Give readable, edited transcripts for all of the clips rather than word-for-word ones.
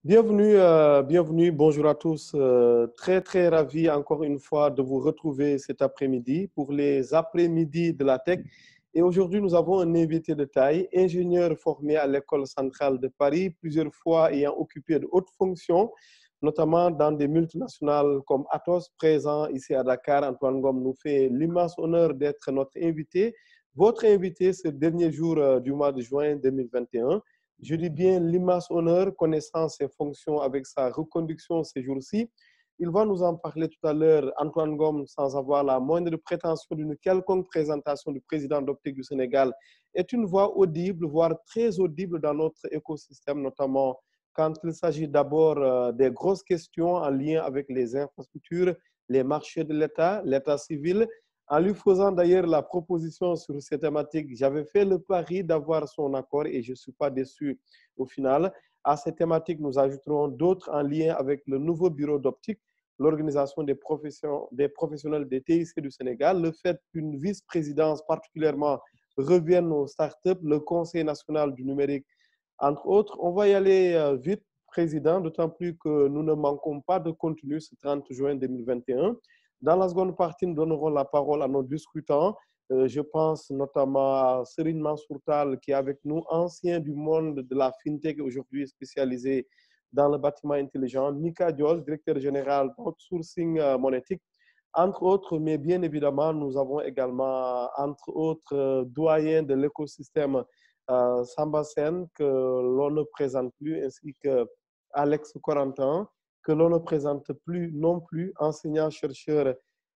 Bienvenue, bonjour à tous. Très ravi encore une fois de vous retrouver cet après-midi pour les après-midi de la tech. Et aujourd'hui, nous avons un invité de taille, ingénieur formé à l'École centrale de Paris, plusieurs fois ayant occupé de hautes fonctions, notamment dans des multinationales comme Atos, présent ici à Dakar. Antoine Ngom nous fait l'immense honneur d'être notre invité, votre invité ce dernier jour du mois de juin 2021. Je dis bien l'immense honneur, connaissant ses fonctions avec sa reconduction ces jours-ci. Il va nous en parler tout à l'heure, Antoine Ngom, sans avoir la moindre prétention d'une quelconque présentation du président d'Optique du Sénégal, est une voix audible, voire très audible dans notre écosystème, notamment quand il s'agit d'abord des grosses questions en lien avec les infrastructures, les marchés de l'État, l'État civil. En lui faisant d'ailleurs la proposition sur ces thématiques, j'avais fait le pari d'avoir son accord et je ne suis pas déçu au final. À ces thématiques, nous ajouterons d'autres en lien avec le nouveau bureau d'optique, l'organisation des professionnels des TIC du Sénégal, le fait qu'une vice-présidence particulièrement revienne aux startups, le Conseil national du numérique, entre autres. On va y aller vite, Président, d'autant plus que nous ne manquons pas de contenu ce 30 juin 2021. Dans la seconde partie, nous donnerons la parole à nos discutants. Je pense notamment à Serine Mansourtal, qui est avec nous, ancien du monde de la FinTech, aujourd'hui spécialisé dans le bâtiment intelligent. Mika Diol, directeur général d'Outsourcing Monétique, entre autres. Mais bien évidemment, nous avons également, entre autres, doyens de l'écosystème Samba Sen, que l'on ne présente plus, ainsi que Alex Corentin, que l'on ne présente plus non plus, enseignant-chercheur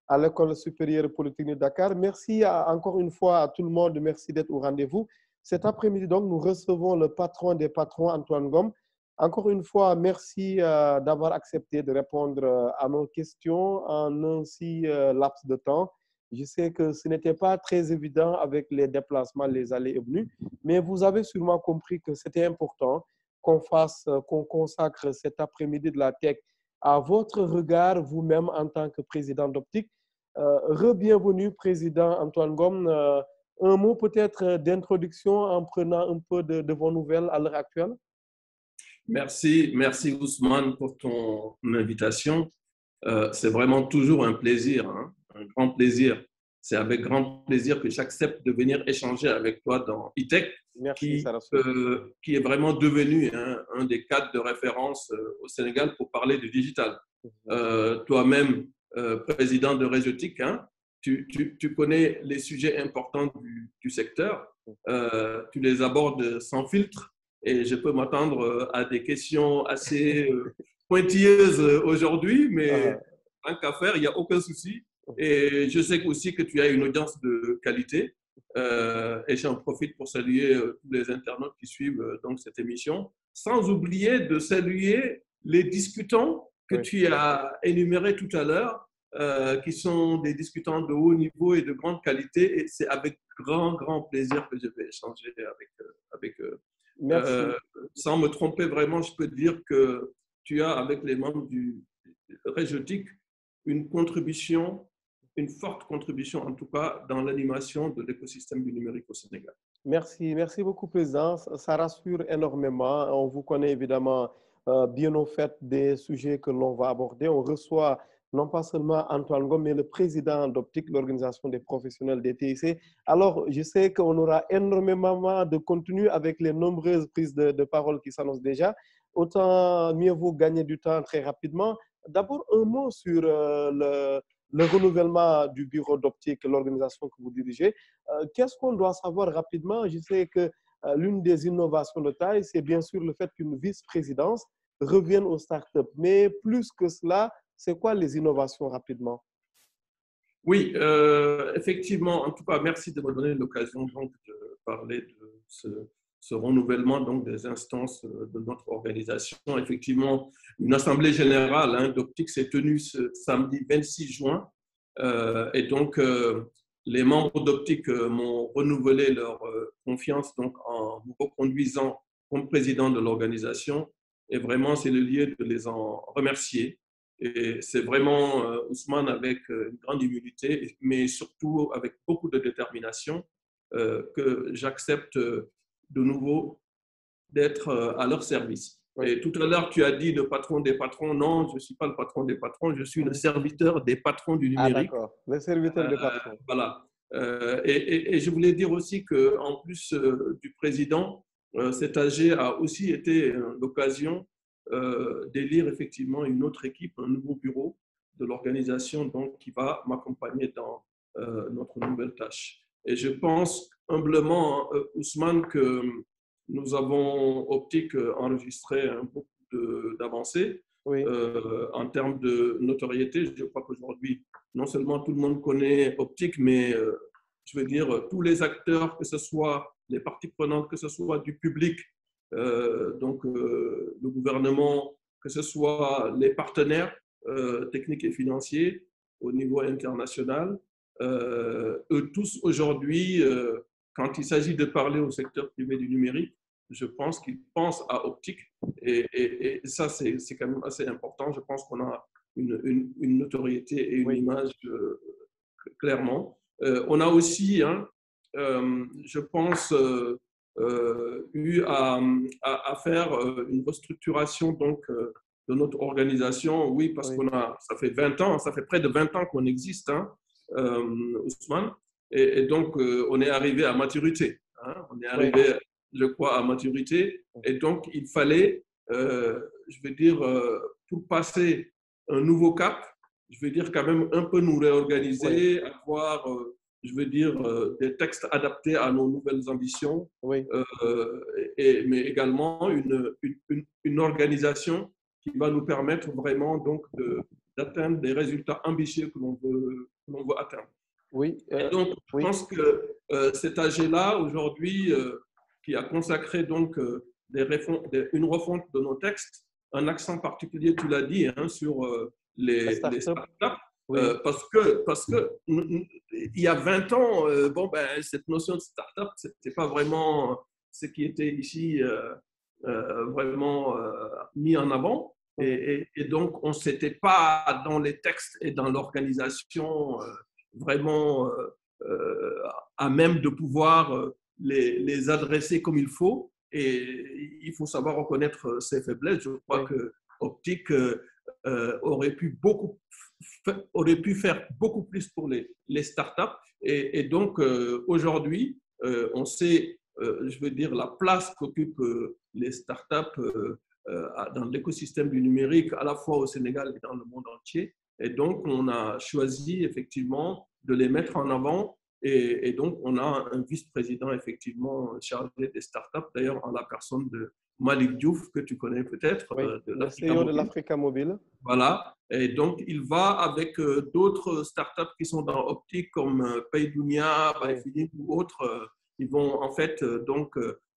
à l'École supérieure polytechnique de Dakar. Merci encore une fois à tout le monde. Merci d'être au rendez-vous. Cet après-midi, donc, nous recevons le patron des patrons, Antoine Ngom. Encore une fois, merci d'avoir accepté de répondre à nos questions en un si laps de temps. Je sais que ce n'était pas très évident avec les déplacements, les allées et venues, mais vous avez sûrement compris que c'était important qu'on consacre cet après-midi de la tech à votre regard, vous-même en tant que président d'Optique. Re-bienvenue, président Antoine Ngom. Un mot peut-être d'introduction en prenant un peu de vos nouvelles à l'heure actuelle. Merci Ousmane pour ton invitation. C'est vraiment toujours un plaisir, hein, un grand plaisir. C'est avec grand plaisir que j'accepte de venir échanger avec toi dans e-tech, qui est vraiment devenu un des cadres de référence au Sénégal pour parler du digital. Toi-même, président de Réseautique, hein, tu connais les sujets importants du secteur, tu les abordes sans filtre et je peux m'attendre à des questions assez pointilleuses aujourd'hui, mais tant qu'à faire, il n'y a aucun souci. Et je sais aussi que tu as une audience de qualité. Et j'en profite pour saluer tous les internautes qui suivent donc cette émission, sans oublier de saluer les discutants que tu as énumérés tout à l'heure, qui sont des discutants de haut niveau et de grande qualité. Et c'est avec grand plaisir que je vais échanger avec eux. Sans me tromper vraiment, je peux dire que tu as, avec les membres du Réseautique, une contribution, une forte contribution en tout cas dans l'animation de l'écosystème du numérique au Sénégal. Merci beaucoup, Président. Ça rassure énormément. On vous connaît évidemment bien au fait des sujets que l'on va aborder. On reçoit non pas seulement Antoine Ngom, mais le président d'Optique, l'organisation des professionnels des TIC. Alors, je sais qu'on aura énormément de contenu avec les nombreuses prises de parole qui s'annoncent déjà. Autant mieux vaut gagner du temps très rapidement. D'abord, un mot sur le renouvellement du bureau d'Optique, l'organisation que vous dirigez. Qu'est-ce qu'on doit savoir rapidement? Je sais que l'une des innovations de taille, c'est bien sûr le fait qu'une vice-présidence revienne aux startups. Mais plus que cela, c'est quoi les innovations rapidement? Oui, effectivement, en tout cas, merci de me donner l'occasion donc de parler de ce renouvellement donc des instances de notre organisation. Effectivement, une assemblée générale d'Optique s'est tenue ce samedi 26 juin et donc les membres d'Optique m'ont renouvelé leur confiance donc en me reconduisant comme président de l'organisation et vraiment c'est le lieu de les en remercier. Et c'est vraiment, Ousmane, avec une grande humilité, mais surtout avec beaucoup de détermination, que j'accepte de nouveau d'être à leur service. Oui. Et tout à l'heure, tu as dit le patron des patrons. Non, je ne suis pas le patron des patrons, je suis le serviteur des patrons du Ah, numérique. d'accord. Le serviteur des patrons. Voilà. Et je voulais dire aussi qu'en plus du président, cet AG a aussi été l'occasion d'élire effectivement une autre équipe, un nouveau bureau de l'organisation donc, qui va m'accompagner dans notre nouvelle tâche. Et je pense humblement, Ousmane, que nous avons Optic enregistré beaucoup d'avancées Oui, en termes de notoriété. Je crois qu'aujourd'hui, non seulement tout le monde connaît Optic, mais je veux dire, tous les acteurs, que ce soit les parties prenantes, que ce soit du public, le gouvernement, que ce soit les partenaires techniques et financiers au niveau international, eux tous aujourd'hui, quand il s'agit de parler au secteur privé du numérique, je pense qu'ils pensent à Optic et ça, c'est quand même assez important. Je pense qu'on a une notoriété et une oui, image clairement. On a aussi, je pense, eu à faire une restructuration donc, de notre organisation. Oui, parce oui, ça fait 20 ans, ça fait près de 20 ans qu'on existe, Ousmane. Et donc, on est arrivé à maturité. On est oui. arrivé, je crois, à maturité. Et donc, il fallait, je veux dire, pour passer un nouveau cap, je veux dire quand même un peu nous Oui, réorganiser, avoir, je veux dire, des textes adaptés à nos nouvelles ambitions, oui, mais également une organisation qui va nous permettre vraiment donc d'atteindre des résultats ambitieux que l'on veut atteindre. oui, Et donc, je oui, pense que cet AG-là, aujourd'hui, qui a consacré donc une refonte de nos textes, un accent particulier, tu l'as dit, sur la les start-up. startups, Oui, parce que il y a 20 ans, cette notion de startup, ce n'était pas vraiment ce qui était ici vraiment mis en avant. mhm, Et donc, on ne s'était pas dans les textes et dans l'organisation vraiment à même de pouvoir les adresser comme il faut. Et il faut savoir reconnaître ses faiblesses. Je crois oui, que Optic aurait pu faire beaucoup plus pour les startups. Et donc, aujourd'hui, on sait, je veux dire, la place qu'occupent les startups dans l'écosystème du numérique, à la fois au Sénégal et dans le monde entier. Et donc, on a choisi effectivement de les mettre en avant. Et donc, on a un vice-président effectivement chargé des startups, d'ailleurs en la personne de Malik Diouf, que tu connais peut-être, oui. de Le l'Africa CEO de Mobile. l'Africa Mobile. Voilà. Et donc, il va avec d'autres startups qui sont dans Optic, comme Paydounia, Oui, Byfini ou autres. Ils vont en fait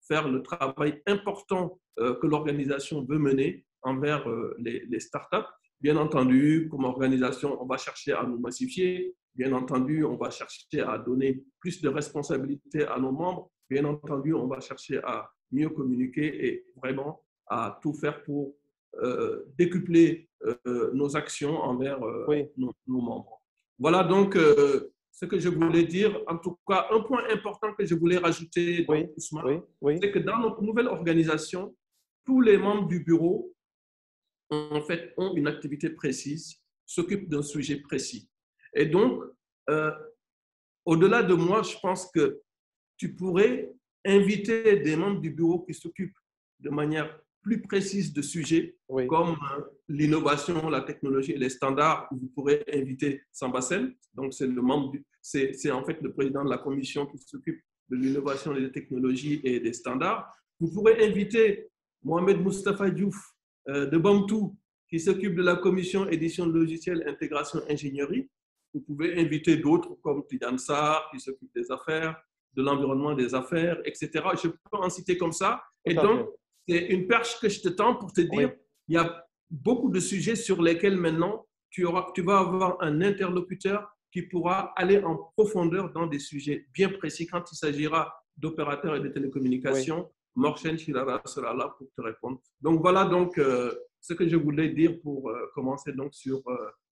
faire le travail important que l'organisation veut mener envers les startups. Bien entendu, comme organisation, on va chercher à nous massifier. Bien entendu, on va chercher à donner plus de responsabilités à nos membres. Bien entendu, on va chercher à mieux communiquer et vraiment à tout faire pour décupler nos actions envers oui, nos membres. Voilà donc ce que je voulais dire. En tout cas, un point important que je voulais rajouter, oui, donc, Ousmane, oui, oui, c'est que dans notre nouvelle organisation, tous les membres du bureau, en fait, ont une activité précise, s'occupent d'un sujet précis. Et donc, euh, au-delà de moi, je pense que tu pourrais inviter des membres du bureau qui s'occupent de manière plus précise de sujets oui, comme l'innovation, la technologie et les standards. Vous pourrez inviter Sambassel, donc c'est en fait le président de la commission qui s'occupe de l'innovation, des technologies et des standards. Vous pourrez inviter Mohamed Moustapha Diouf de Bamtou, qui s'occupe de la commission édition de logiciels, intégration, ingénierie. Vous pouvez inviter d'autres comme Tidan Sarr, qui s'occupe des affaires, de l'environnement des affaires, etc. Je peux en citer comme ça. Et tout à fait. donc, c'est une perche que je te tends pour te Oui, dire, il y a beaucoup de sujets sur lesquels maintenant, tu vas avoir un interlocuteur qui pourra aller en profondeur dans des sujets bien précis. Quand il s'agira d'opérateurs et de oui, télécommunications, Morchen Chirara sera là pour te répondre. Donc, voilà donc ce que je voulais dire pour commencer donc sur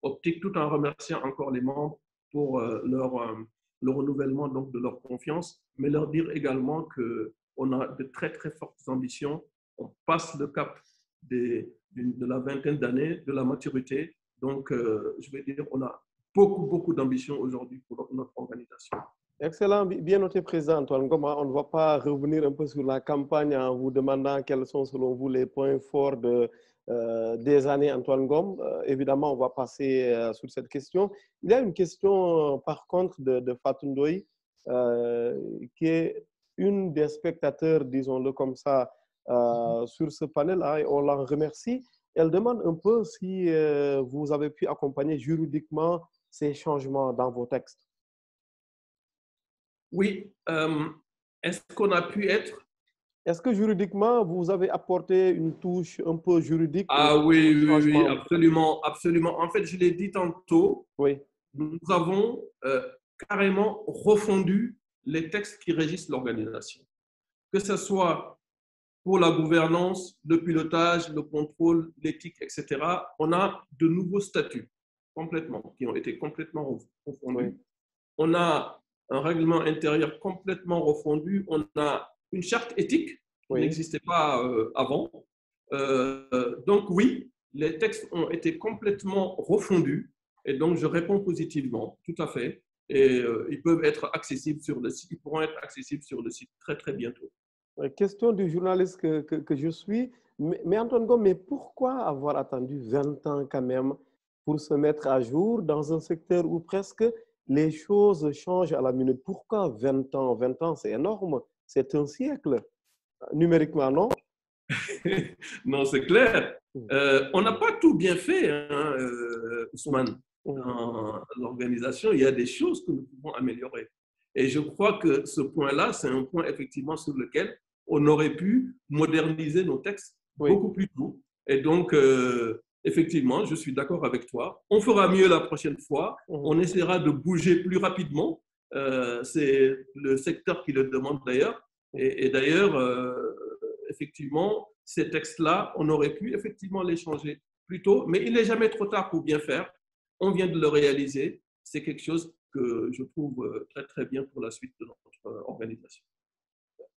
Optic, tout en remerciant encore les membres pour le renouvellement donc, de leur confiance, mais leur dire également qu'on a de très, très fortes ambitions. On passe le cap de la vingtaine d'années, de la maturité. Donc, je vais dire, on a beaucoup d'ambition aujourd'hui pour notre organisation. Excellent, bien noté, Président Antoine Ngom. On ne va pas revenir un peu sur la campagne en vous demandant quels sont selon vous les points forts des années Antoine Ngom. Évidemment, on va passer sur cette question. Il y a une question, par contre, de Fatou Ndoye, qui est une des spectateurs, disons-le comme ça, sur ce panel-là, et on la remercie. Elle demande un peu si vous avez pu accompagner juridiquement ces changements dans vos textes. Oui. Est-ce qu'on a pu être... Est-ce que juridiquement, vous avez apporté une touche un peu juridique? Ah oui, absolument. En fait, je l'ai dit tantôt, oui. Nous avons carrément refondu les textes qui régissent l'organisation. Que ce soit pour la gouvernance, le pilotage, le contrôle, l'éthique, etc. On a de nouveaux statuts qui ont été complètement refondus. Oui. On a un règlement intérieur complètement refondu. On a une charte éthique qui n'existait pas avant. Donc oui, les textes ont été complètement refondus. Et donc, je réponds positivement, tout à fait. Et ils peuvent être accessibles sur le site. Ils pourront être accessibles sur le site très bientôt. Question du journaliste que je suis. Mais Antoine Ngom, mais pourquoi avoir attendu 20 ans quand même pour se mettre à jour dans un secteur où presque les choses changent à la minute? Pourquoi 20 ans? 20 ans, c'est énorme. C'est un siècle. Numériquement, non? Non, c'est clair. On n'a pas tout bien fait, hein, Ousmane. Dans l'organisation, il y a des choses que nous pouvons améliorer. Et je crois que ce point-là, c'est un point effectivement sur lequel on aurait pu moderniser nos textes beaucoup plus tôt. Et donc, effectivement, je suis d'accord avec toi. On fera mieux la prochaine fois. On essaiera de bouger plus rapidement. C'est le secteur qui le demande d'ailleurs. Et d'ailleurs, effectivement, ces textes-là, on aurait pu effectivement les changer plus tôt, mais il n'est jamais trop tard pour bien faire. On vient de le réaliser. C'est quelque chose que je trouve très bien pour la suite de notre organisation.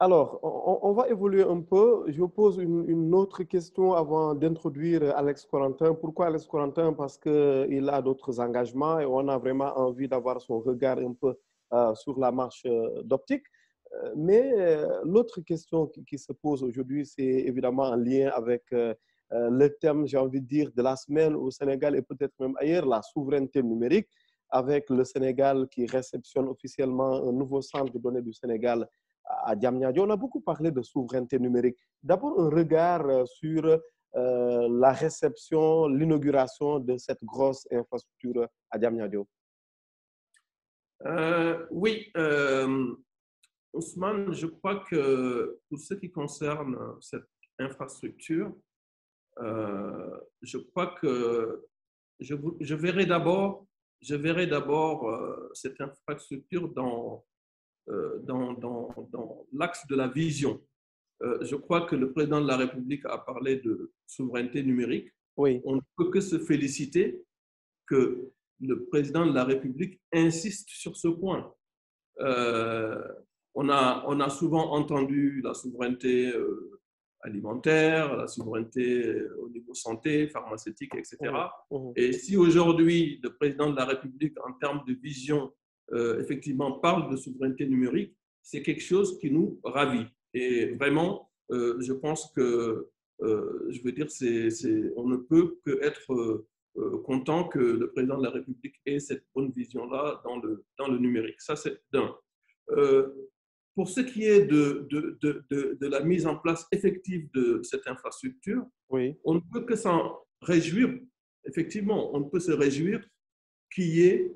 Alors, on va évoluer un peu. Je vous pose une autre question avant d'introduire Alex Corentin. Pourquoi Alex Corentin? Parce qu'il a d'autres engagements et on a vraiment envie d'avoir son regard un peu sur la marche d'optique. Mais l'autre question qui se pose aujourd'hui, c'est évidemment en lien avec le thème, j'ai envie de dire, de la semaine au Sénégal et peut-être même ailleurs, la souveraineté numérique, avec le Sénégal qui réceptionne officiellement un nouveau centre de données du Sénégal à Diamniadio. On a beaucoup parlé de souveraineté numérique. D'abord, un regard sur la réception, l'inauguration de cette grosse infrastructure à Diamniadio. Oui, Ousmane, je crois que pour ce qui concerne cette infrastructure, je crois que je verrai d'abord cette infrastructure dans l'axe de la vision. Je crois que le président de la République a parlé de souveraineté numérique. Oui. On ne peut que se féliciter que le président de la République insiste sur ce point. On a souvent entendu la souveraineté alimentaire, la souveraineté au niveau santé, pharmaceutique, etc. Et si aujourd'hui, le président de la République, en termes de vision, effectivement, parle de souveraineté numérique, c'est quelque chose qui nous ravit. Et vraiment, je pense que, je veux dire, on ne peut qu'être content que le président de la République ait cette bonne vision-là dans le numérique. Ça, c'est d'un. Pour ce qui est de la mise en place effective de cette infrastructure, on ne peut que s'en réjouir. Effectivement, on peut se réjouir qu'il y ait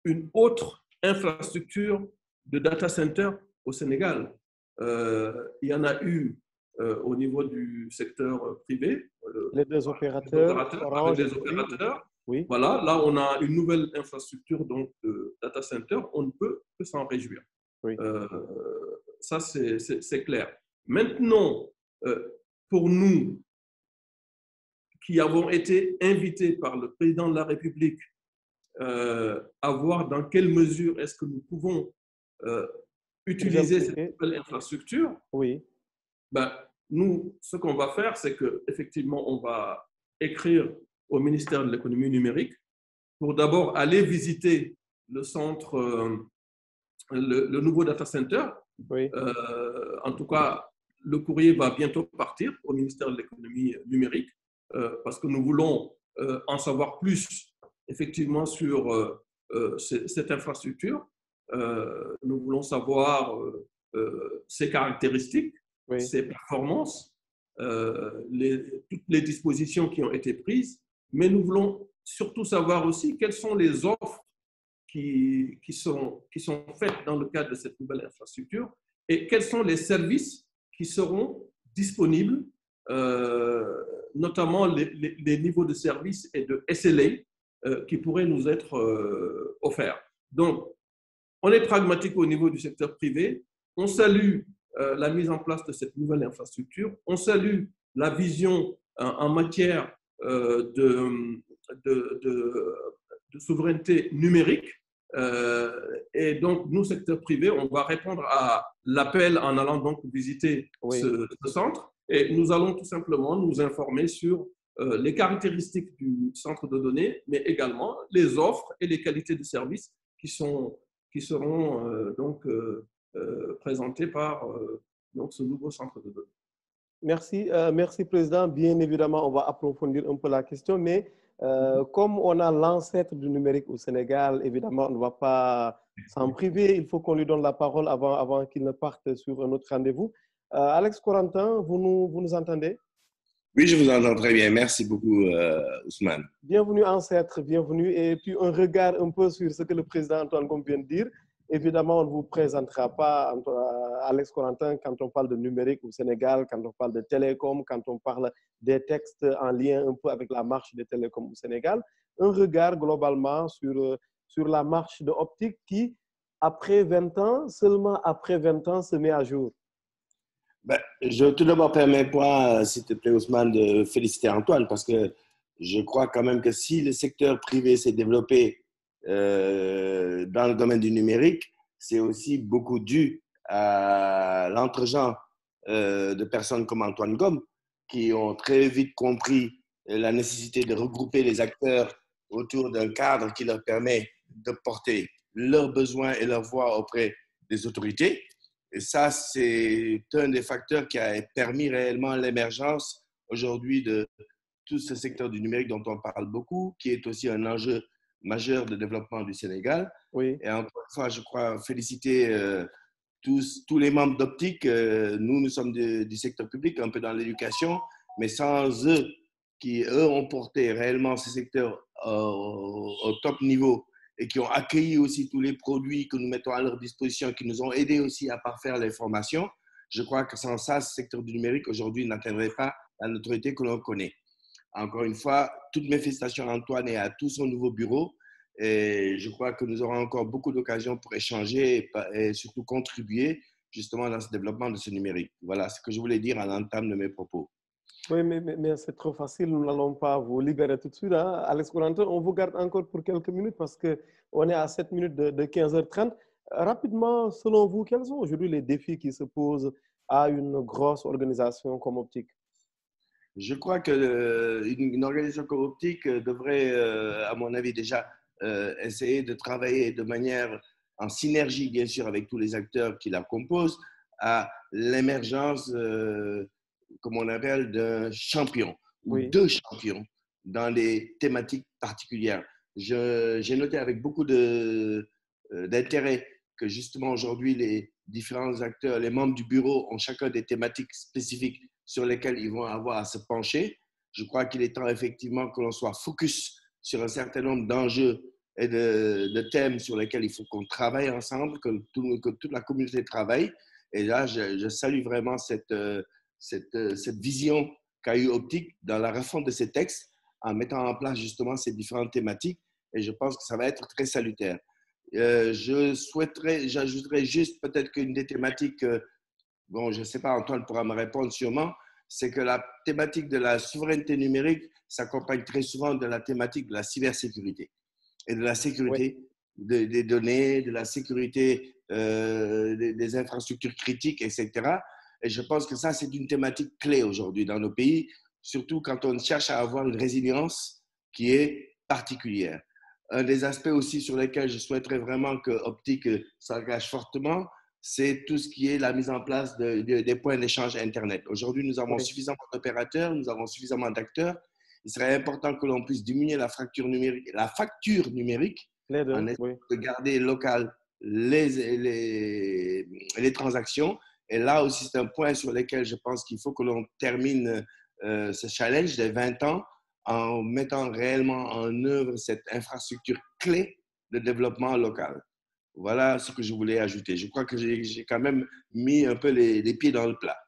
une autre infrastructure de data center au Sénégal. Il y en a eu au niveau du secteur privé. Les deux opérateurs. Avec les opérateurs. Oui. Voilà, là, on a une nouvelle infrastructure donc, de data center. On ne peut que s'en réjouir. Oui. Ça, c'est clair. Maintenant, pour nous qui avons été invités par le président de la République à voir dans quelle mesure est-ce que nous pouvons utiliser cette nouvelle infrastructure, oui. Ben, nous, ce qu'on va faire, c'est qu'effectivement, on va écrire au ministère de l'économie numérique pour d'abord aller visiter le centre, le nouveau data center. Oui. En tout cas, le courrier va bientôt partir au ministère de l'économie numérique parce que nous voulons en savoir plus effectivement sur cette infrastructure. Nous voulons savoir ses caractéristiques, Oui. ses performances, toutes les dispositions qui ont été prises, mais nous voulons surtout savoir aussi quelles sont les offres qui sont faites dans le cadre de cette nouvelle infrastructure et quels sont les services qui seront disponibles, notamment les niveaux de services et de SLA qui pourraient nous être offerts. Donc, on est pragmatique au niveau du secteur privé. On salue la mise en place de cette nouvelle infrastructure. On salue la vision en matière de souveraineté numérique. Et donc, nous, secteur privé, on va répondre à l'appel en allant donc visiter ce centre. Et nous allons tout simplement nous informer sur les caractéristiques du centre de données, mais également les offres et les qualités de services qui seront présentées par donc ce nouveau centre de données. Merci, merci Président. Bien évidemment, on va approfondir un peu la question, mais comme on a l'ancêtre du numérique au Sénégal, évidemment, on ne va pas s'en priver. Il faut qu'on lui donne la parole avant qu'il ne parte sur un autre rendez-vous. Alex Corentin, vous nous entendez? Oui, je vous entends très bien. Merci beaucoup, Ousmane. Bienvenue, ancêtre, bienvenue. Et puis, un regard un peu sur ce que le président Antoine Ngom vient de dire. Évidemment, on ne vous présentera pas, Alex Corentin, quand on parle de numérique au Sénégal, quand on parle de télécom, quand on parle des textes en lien un peu avec la marche des télécoms au Sénégal. Un regard globalement sur la marche de Optic qui, après 20 ans, seulement après 20 ans, se met à jour. Tout d'abord, permets-moi, s'il te plaît, Ousmane, de féliciter Antoine parce que je crois quand même que si le secteur privé s'est développé dans le domaine du numérique, c'est aussi beaucoup dû à l'entre-gens de personnes comme Antoine Ngom qui ont très vite compris la nécessité de regrouper les acteurs autour d'un cadre qui leur permet de porter leurs besoins et leurs voix auprès des autorités. Et ça, c'est un des facteurs qui a permis réellement l'émergence aujourd'hui de tout ce secteur du numérique dont on parle beaucoup, qui est aussi un enjeu majeur de développement du Sénégal. Oui. Et encore une fois, je crois féliciter tous les membres d'Optic. Nous sommes du secteur public, un peu dans l'éducation, mais sans eux, qui, eux, ont porté réellement ce secteur au top niveau et qui ont accueilli aussi tous les produits que nous mettons à leur disposition, qui nous ont aidés aussi à parfaire les formations. Je crois que sans ça, ce secteur du numérique aujourd'hui n'atteindrait pas la notoriété que l'on connaît. Encore une fois, toutes mes félicitations à Antoine et à tout son nouveau bureau. Et je crois que nous aurons encore beaucoup d'occasions pour échanger et surtout contribuer justement dans ce développement de ce numérique. Voilà ce que je voulais dire à l'entame de mes propos. Oui, mais c'est trop facile. Nous n'allons pas vous libérer tout de suite. Hein. Alex Corentin, on vous garde encore pour quelques minutes parce qu'on est à 7 minutes de 15h30. Rapidement, selon vous, quels sont aujourd'hui les défis qui se posent à une grosse organisation comme Optic? Je crois qu'une organisation comme Optic devrait, à mon avis, déjà essayer de travailler de manière en synergie, bien sûr, avec tous les acteurs qui la composent, à l'émergence, comme on appelle, d'un champion ou deux champions dans des thématiques particulières. J'ai noté avec beaucoup d'intérêt que justement aujourd'hui, les différents acteurs, les membres du bureau ont chacun des thématiques spécifiques sur lesquelles ils vont avoir à se pencher. Je crois qu'il est temps effectivement que l'on soit focus sur un certain nombre d'enjeux et de thèmes sur lesquels il faut qu'on travaille ensemble, que toute la communauté travaille. Et là, je salue vraiment cette vision qu'a eu Optic dans la refonte de ces textes en mettant en place justement ces différentes thématiques. Et je pense que ça va être très salutaire. J'ajouterais juste peut-être qu'une des thématiques, bon, je ne sais pas, Antoine pourra me répondre sûrement, c'est que la thématique de la souveraineté numérique s'accompagne très souvent de la thématique de la cybersécurité et de la sécurité des données, de la sécurité des infrastructures critiques, etc. Et je pense que ça, c'est une thématique clé aujourd'hui dans nos pays, surtout quand on cherche à avoir une résilience qui est particulière. Un des aspects aussi sur lesquels je souhaiterais vraiment que Optic s'engage fortement, c'est tout ce qui est la mise en place des points d'échange Internet. Aujourd'hui, nous avons suffisamment d'opérateurs, nous avons suffisamment d'acteurs. Il serait important que l'on puisse diminuer la facture numérique en essayant de garder local les transactions. Et là aussi, c'est un point sur lequel je pense qu'il faut que l'on termine ce challenge des 20 ans en mettant réellement en œuvre cette infrastructure clé de développement local. Voilà ce que je voulais ajouter. Je crois que j'ai quand même mis un peu les pieds dans le plat.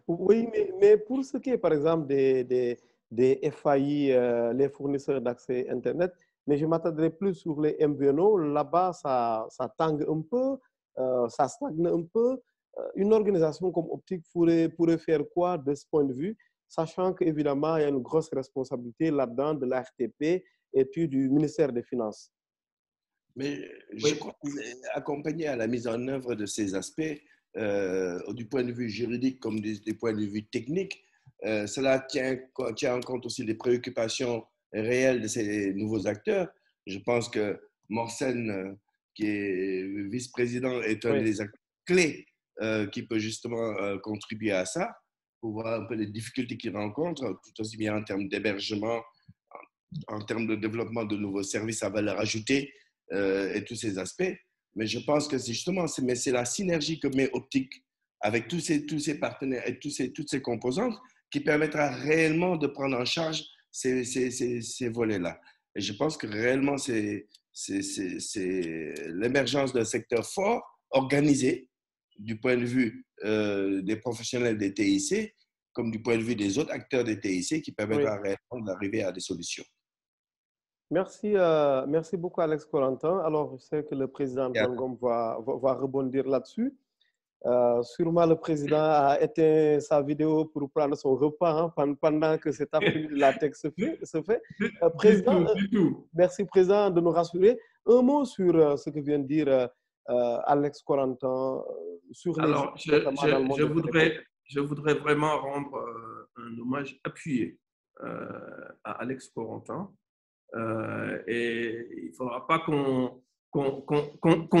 Oui, mais pour ce qui est, par exemple, des FAI, les fournisseurs d'accès Internet, mais je m'attendrai plus sur les MVNO. Là-bas, ça tangue un peu, ça stagne un peu. Une organisation comme Optic pourrait faire quoi de ce point de vue, sachant qu'évidemment, il y a une grosse responsabilité là-dedans de l'ARTP et puis du ministère des Finances. Mais je crois qu'accompagner à la mise en œuvre de ces aspects, du point de vue juridique comme du point de vue technique, cela tient en compte aussi des préoccupations réelles de ces nouveaux acteurs. Je pense que Morsen, qui est vice-président, est un des acteurs clés qui peut justement contribuer à ça, pour voir un peu les difficultés qu'ils rencontrent, tout aussi bien en termes d'hébergement, en termes de développement de nouveaux services à valeur ajoutée et tous ces aspects. Mais je pense que c'est justement c'est la synergie que met Optic avec tous ces partenaires et toutes ces composantes qui permettra réellement de prendre en charge ces volets-là. Et je pense que réellement, c'est l'émergence d'un secteur fort, organisé, du point de vue des professionnels des TIC, comme du point de vue des autres acteurs des TIC, qui permettra réellement d'arriver à des solutions. Merci, merci beaucoup, Alex Corentin. Alors, je sais que le président Antoine Ngom va rebondir là-dessus. Sûrement, le président a éteint sa vidéo pour prendre son repas pendant que cet après-midi la tech se fait. Président, merci, président, de nous rassurer. Un mot sur ce que vient de dire Alex Corentin sur les... Alors, je voudrais vraiment rendre un hommage appuyé à Alex Corentin. Et il ne faudra pas qu'on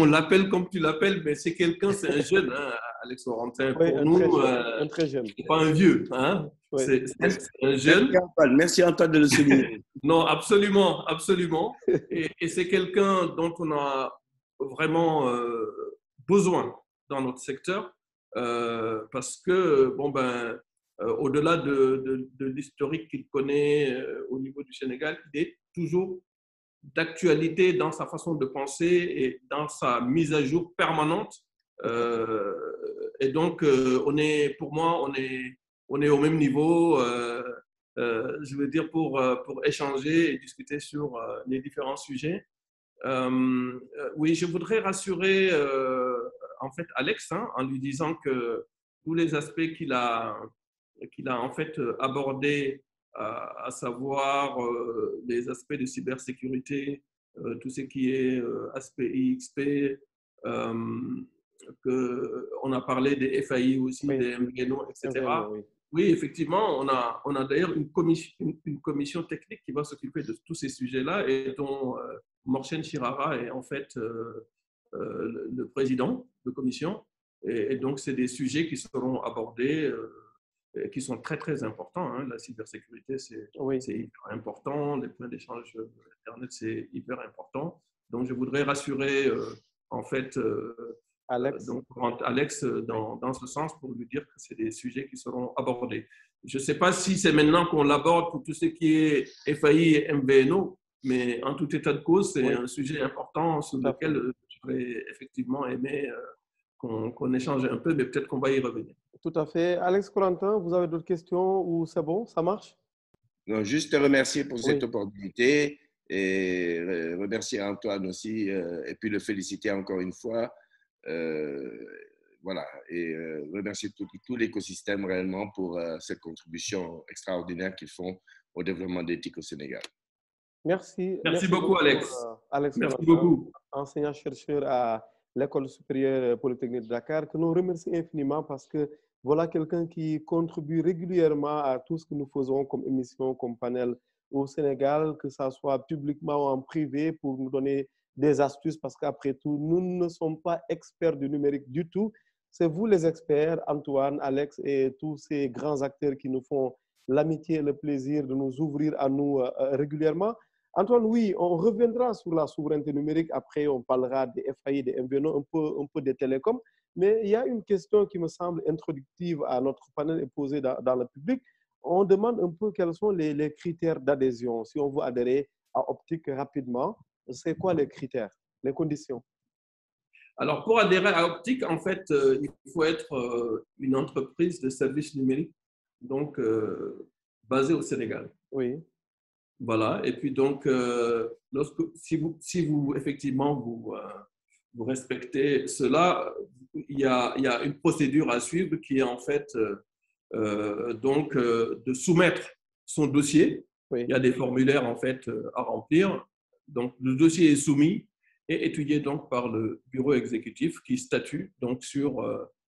l'appelle comme tu l'appelles, mais c'est quelqu'un, c'est un jeune, hein, Alex Corentin. Pour nous, un très jeune. C'est pas un vieux. Hein? C'est un jeune. Merci Antoine de le souligner. Non, absolument, absolument. Et c'est quelqu'un dont on a vraiment besoin dans notre secteur parce que, bon, ben, au-delà de l'historique qu'il connaît au niveau du Sénégal, il est toujours d'actualité dans sa façon de penser et dans sa mise à jour permanente. Et donc, pour moi, on est au même niveau, je veux dire, pour échanger et discuter sur les différents sujets. Oui, je voudrais rassurer en fait Alex en lui disant que tous les aspects qu'il a en fait abordés, à savoir les aspects de cybersécurité, tout ce qui est aspect IXP, on a parlé des FAI aussi, des MVNO, etc. Oui, effectivement, on a d'ailleurs une commission technique qui va s'occuper de tous ces sujets-là et dont Morchen Chirara est en fait le président de commission. Et donc, c'est des sujets qui seront abordés, qui sont très, très importants. Hein. La cybersécurité, c'est hyper important. Les points d'échange Internet, c'est hyper important. Donc, je voudrais rassurer, en fait, Alex dans ce sens pour lui dire que c'est des sujets qui seront abordés. Je ne sais pas si c'est maintenant qu'on l'aborde pour tout ce qui est FAI et MVNO, mais en tout état de cause, c'est un sujet important sur lequel j'aurais effectivement aimé qu'on échange un peu, mais peut-être qu'on va y revenir. Tout à fait. Alex Corentin, vous avez d'autres questions ou c'est bon, ça marche? Non, juste te remercier pour cette opportunité et remercier Antoine aussi et puis le féliciter encore une fois. Voilà, et remercier tout l'écosystème réellement pour cette contribution extraordinaire qu'ils font au développement d'éthique au Sénégal. Merci. Merci beaucoup, Alex. Alex merci Corentin, beaucoup. Enseignant-chercheur à l'École supérieure polytechnique de Dakar, que nous remercions infiniment parce que voilà quelqu'un qui contribue régulièrement à tout ce que nous faisons comme émission, comme panel au Sénégal, que ça soit publiquement ou en privé, pour nous donner des astuces, parce qu'après tout, nous ne sommes pas experts du numérique du tout. C'est vous les experts, Antoine, Alex et tous ces grands acteurs qui nous font l'amitié et le plaisir de nous ouvrir à nous régulièrement. Antoine, oui, on reviendra sur la souveraineté numérique. Après, on parlera des FAI, des MVNO, un peu des télécoms. Mais il y a une question qui me semble introductive à notre panel et posée dans le public. On demande un peu quels sont les critères d'adhésion. Si on veut adhérer à Optic rapidement, c'est quoi les critères, les conditions? Alors, pour adhérer à Optic, en fait, il faut être une entreprise de services numériques, donc basée au Sénégal. Oui. Voilà. Et puis, donc, si vous effectivement, vous respectez cela, il y a une procédure à suivre qui est en fait de soumettre son dossier. Oui. Il y a des formulaires en fait à remplir. Donc, le dossier est soumis et étudié donc par le bureau exécutif qui statue donc sur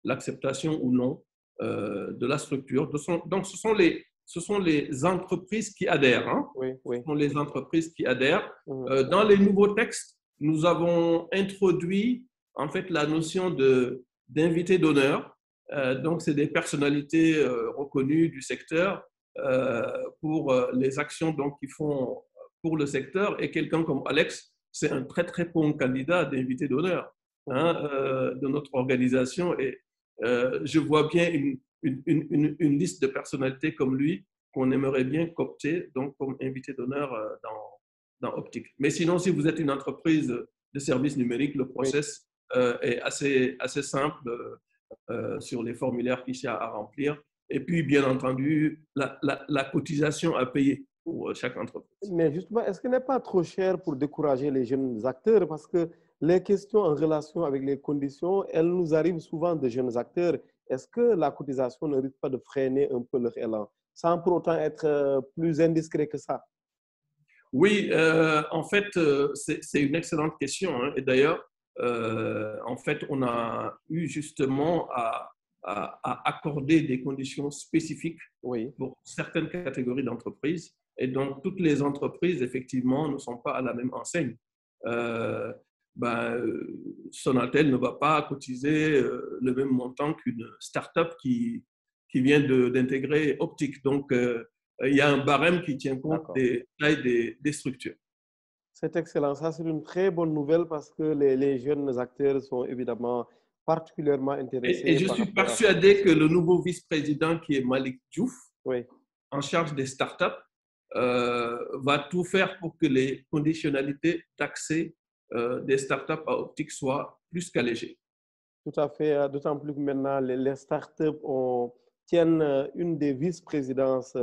l'acceptation ou non de la structure. Donc, ce sont les entreprises qui adhèrent. Hein. Oui, oui. Ce sont les entreprises qui adhèrent. Dans les nouveaux textes, nous avons introduit en fait la notion d'invité d'honneur. Donc, c'est des personnalités reconnues du secteur pour les actions qu'ils font pour le secteur. Et quelqu'un comme Alex, c'est un très, très bon candidat d'invité d'honneur de notre organisation. Et je vois bien une liste de personnalités comme lui qu'on aimerait bien coopter donc comme invité d'honneur dans Optic. Mais sinon, si vous êtes une entreprise de services numériques, le process est assez simple sur les formulaires qu'il y a à remplir. Et puis, bien entendu, la cotisation à payer pour chaque entreprise. Mais justement, est-ce que ce n'est pas trop cher pour décourager les jeunes acteurs? Parce que les questions en relation avec les conditions, elles nous arrivent souvent de jeunes acteurs. Est-ce que la cotisation ne risque pas de freiner un peu leur élan, sans pour autant être plus indiscret que ça? Oui, en fait, c'est une excellente question. Hein. Et d'ailleurs, en fait, on a eu justement à accorder des conditions spécifiques pour certaines catégories d'entreprises. Et donc, toutes les entreprises, effectivement, ne sont pas à la même enseigne. Sonatel ne va pas cotiser le même montant qu'une start-up qui vient d'intégrer Optic. Donc, il y a un barème qui tient compte des tailles des structures. C'est excellent. Ça, c'est une très bonne nouvelle parce que les jeunes acteurs sont évidemment particulièrement intéressés. Et je suis persuadé que le nouveau vice-président qui est Malik Diouf, en charge des startups, va tout faire pour que les conditionnalités d'accès des startups à Optic soient plus qu'allégées. Tout à fait. D'autant plus que maintenant, les startups tiennent une des vice-présidences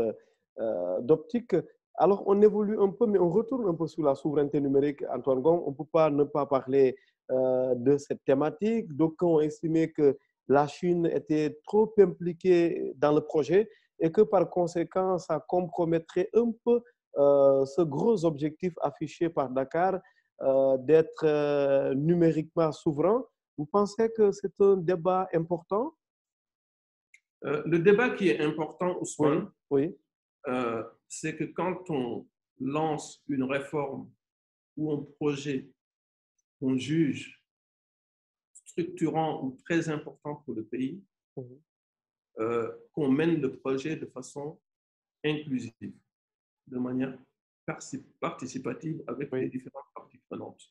d'Optic. Alors, on évolue un peu, mais on retourne un peu sur la souveraineté numérique. Antoine Ngom, on ne peut pas ne pas parler de cette thématique. D'aucuns ont estimé que la Chine était trop impliquée dans le projet et que par conséquent, ça compromettrait un peu ce gros objectif affiché par Dakar d'être numériquement souverain. Vous pensez que c'est un débat important? Le débat qui est important, Ousmane, oui. C'est que quand on lance une réforme ou un projet qu'on juge structurant ou très important pour le pays, qu'on mène le projet de façon inclusive, de manière participative avec les différentes parties prenantes.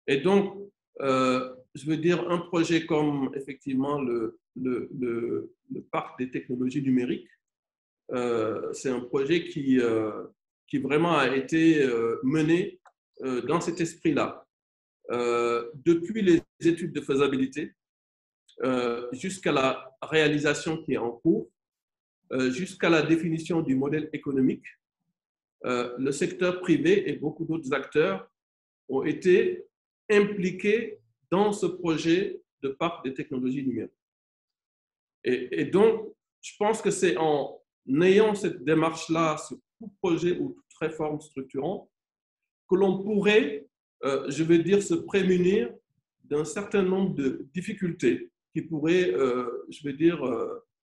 Et donc, je veux dire, un projet comme effectivement le parc des technologies numériques, c'est un projet qui vraiment a été mené dans cet esprit-là. Depuis les études de faisabilité jusqu'à la réalisation qui est en cours, jusqu'à la définition du modèle économique, le secteur privé et beaucoup d'autres acteurs ont été impliqués dans ce projet de parc des technologies numériques. Et donc, je pense que c'est en ayant cette démarche-là sur tout projet ou toute réforme structurante que l'on pourrait, je veux dire, se prémunir d'un certain nombre de difficultés qui pourraient, je veux dire,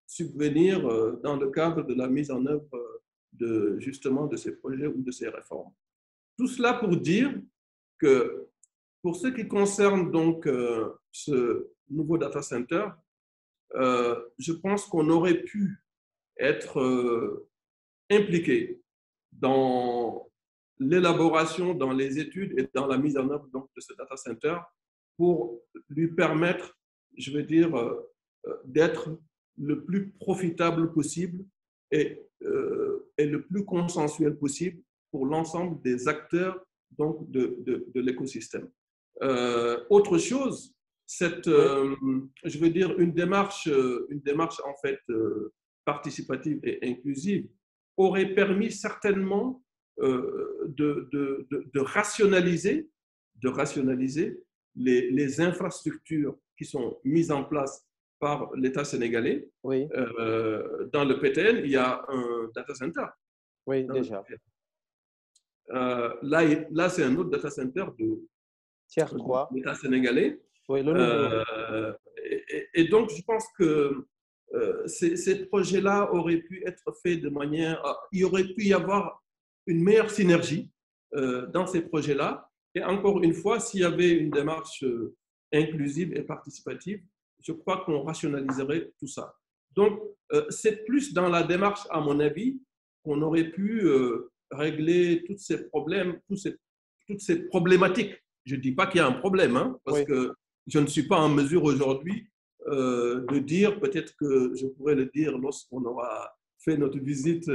subvenir dans le cadre de la mise en œuvre justement de ces projets ou de ces réformes. Tout cela pour dire que pour ce qui concerne donc ce nouveau data center, je pense qu'on aurait pu être impliqué dans l'élaboration, dans les études et dans la mise en œuvre donc, de ce data center pour lui permettre, je veux dire, d'être le plus profitable possible et le plus consensuel possible pour l'ensemble des acteurs donc, de l'écosystème. Autre chose, je veux dire, une démarche en fait participative et inclusive aurait permis certainement de rationaliser les infrastructures qui sont mises en place par l'État sénégalais. Oui. Dans le PTN, il y a un data center. Oui, déjà. Là c'est un autre data center de Tiers 3. l'État sénégalais. Oui, le nouveau. Et donc, je pense que ces projets-là auraient pu être faits de manière… Il aurait pu y avoir une meilleure synergie dans ces projets-là. Et encore une fois, s'il y avait une démarche inclusive et participative, je crois qu'on rationaliserait tout ça. Donc, c'est plus dans la démarche, à mon avis, qu'on aurait pu régler tous ces problèmes, toutes ces problématiques. Je ne dis pas qu'il y a un problème, hein, parce que je ne suis pas en mesure aujourd'hui de dire, peut-être que je pourrais le dire lorsqu'on aura fait notre visite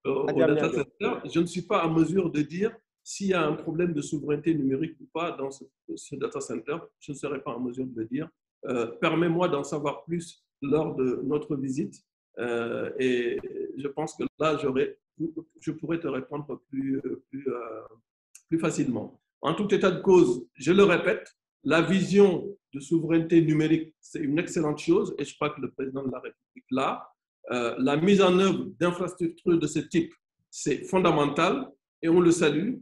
au data center, je ne suis pas en mesure de dire s'il y a un problème de souveraineté numérique ou pas dans ce data center. Je ne serai pas en mesure de le dire. Permets-moi d'en savoir plus lors de notre visite et je pense que là, je pourrais te répondre plus facilement. En tout état de cause, je le répète, la vision de souveraineté numérique, c'est une excellente chose et je crois que le président de la République l'a. La mise en œuvre d'infrastructures de ce type, c'est fondamental et on le salue.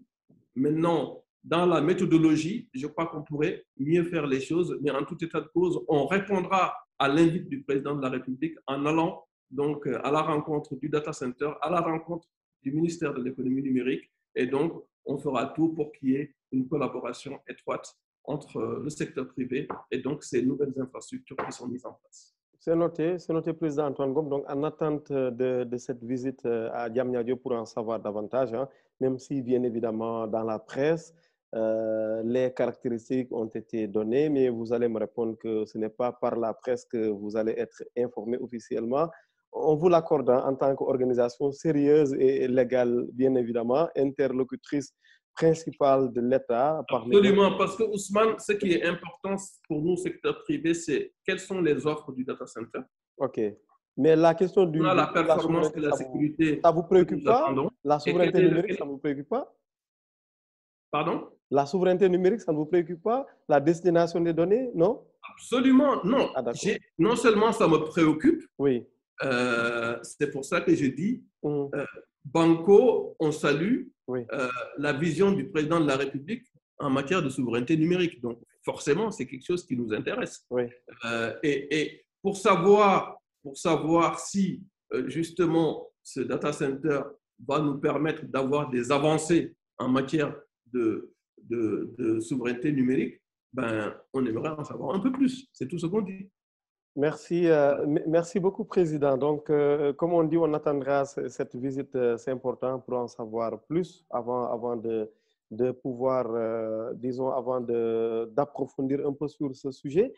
Maintenant, dans la méthodologie, je crois qu'on pourrait mieux faire les choses, mais en tout état de cause, on répondra à l'invite du président de la République en allant donc à la rencontre du data center, à la rencontre du ministère de l'économie numérique et donc on fera tout pour qu'il y ait une collaboration étroite entre le secteur privé et donc ces nouvelles infrastructures qui sont mises en place. C'est noté, Président Antoine Ngom. Donc, en attente de cette visite à Diamniadio pour en savoir davantage, hein, même si, bien évidemment, dans la presse, les caractéristiques ont été données, mais vous allez me répondre que ce n'est pas par la presse que vous allez être informé officiellement. On vous l'accorde en tant qu'organisation sérieuse et légale, bien évidemment, interlocutrice principale de l'État. Absolument, parce que Ousmane, ce qui est important pour nous, secteur privé, c'est quelles sont les offres du data center. OK. Mais la question de la performance et la sécurité, ça vous préoccupe pas? La souveraineté numérique, ça ne vous préoccupe pas? Pardon? La souveraineté numérique, ça ne vous préoccupe pas? La destination des données, non? Absolument, non. Non seulement ça me préoccupe, oui. C'est pour ça que je dis, Banco, on salue la vision du président de la République en matière de souveraineté numérique. Donc, forcément, c'est quelque chose qui nous intéresse. Oui. Et pour savoir si, justement, ce data center va nous permettre d'avoir des avancées en matière de souveraineté numérique, ben, on aimerait en savoir un peu plus. C'est tout ce qu'on dit. Merci beaucoup, Président. Donc, comme on dit, on attendra cette visite, c'est important pour en savoir plus avant de pouvoir, disons, avant d'approfondir un peu sur ce sujet.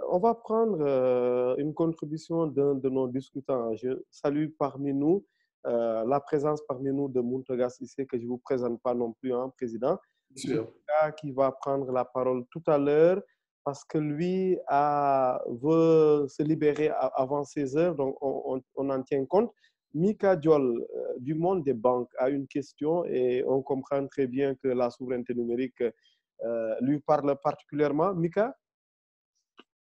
On va prendre une contribution d'un de nos discutants. Je salue parmi nous la présence parmi nous de Mountaga Cissé, que je ne vous présente pas non plus, hein, Président. Mountaga qui va prendre la parole tout à l'heure, parce que lui veut se libérer avant 16 heures, donc on en tient compte. Mika Diol, du monde des banques, a une question et on comprend très bien que la souveraineté numérique lui parle particulièrement. Mika?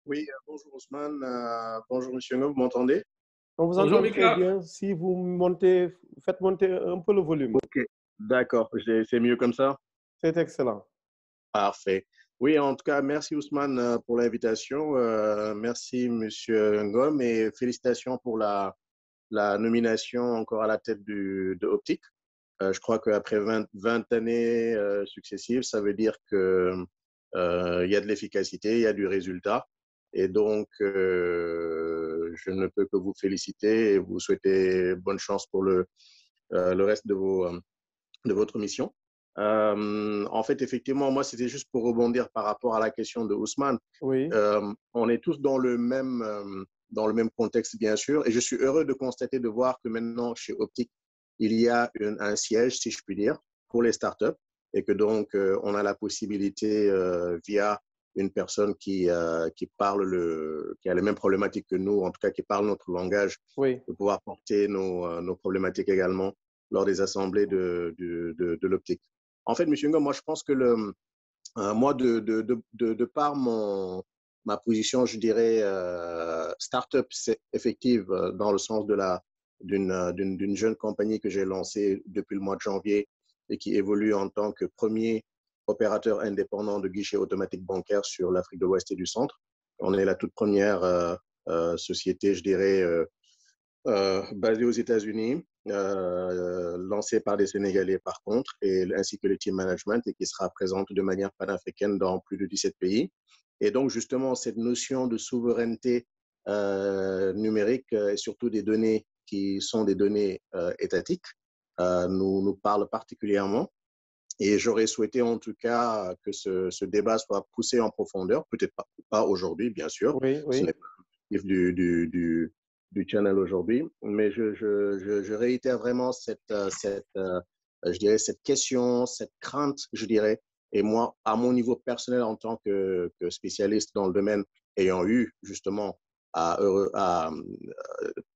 Oui, bonjour Ousmane, bonjour Monsieur No, vous m'entendez? On vous entend très bien. Si vous faites monter un peu le volume. Ok, d'accord, c'est mieux comme ça? C'est excellent. Parfait. Oui, en tout cas, merci Ousmane pour l'invitation. Merci Monsieur Ngom et félicitations pour la nomination encore à la tête de Optique. Je crois qu'après 20 années successives, ça veut dire que il y a de l'efficacité, il y a du résultat. Et donc, je ne peux que vous féliciter et vous souhaiter bonne chance pour le reste de votre mission. En fait, effectivement, moi, c'était juste pour rebondir par rapport à la question de Ousmane. Oui, On est tous dans le même contexte, bien sûr, et je suis heureux de constater, de voir que maintenant, chez Optique, il y a un siège, si je puis dire, pour les startups, et que donc, on a la possibilité, via une personne qui qui a les mêmes problématiques que nous, en tout cas qui parle notre langage, oui, de pouvoir porter nos problématiques également lors des assemblées de l'optique. En fait, monsieur Ngo, moi, je pense que moi, par ma position, je dirais, start-up effective dans le sens d'une jeune compagnie que j'ai lancée depuis le mois de janvier et qui évolue en tant que premier opérateur indépendant de guichet automatique bancaire sur l'Afrique de l'Ouest et du Centre. On est la toute première société, je dirais, basée aux États-Unis, lancée par des Sénégalais par contre, ainsi que le team management, et qui sera présente de manière panafricaine dans plus de 17 pays. Et donc, justement, cette notion de souveraineté numérique et surtout des données qui sont des données étatiques nous parle particulièrement. Et j'aurais souhaité en tout cas que ce débat soit poussé en profondeur, peut-être pas aujourd'hui, bien sûr, oui, ce oui. n'est pas l'objectif du channel aujourd'hui, mais je réitère vraiment je dirais, cette question, cette crainte, je dirais, et moi, à mon niveau personnel en tant que spécialiste dans le domaine, ayant eu justement à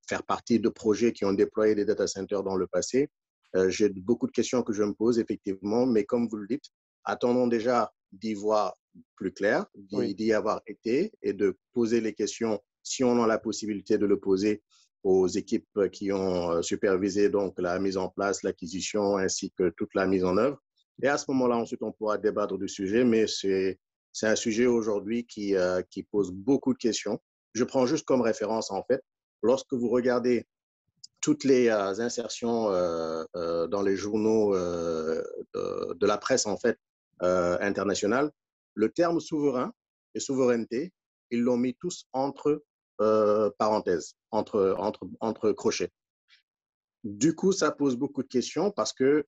faire partie de projets qui ont déployé des data centers dans le passé, j'ai beaucoup de questions que je me pose, effectivement, mais comme vous le dites, attendons déjà d'y voir plus clair, Oui. d'y avoir été et de poser les questions, si on a la possibilité de le poser aux équipes qui ont supervisé donc la mise en place, l'acquisition ainsi que toute la mise en œuvre. Et à ce moment-là, ensuite, on pourra débattre du sujet, mais c'est un sujet aujourd'hui qui pose beaucoup de questions. Je prends juste comme référence, en fait, lorsque vous regardez toutes les insertions dans les journaux de la presse en fait internationale, le terme souverain et souveraineté, ils l'ont mis tous entre parenthèses, entre crochets. Du coup, ça pose beaucoup de questions parce que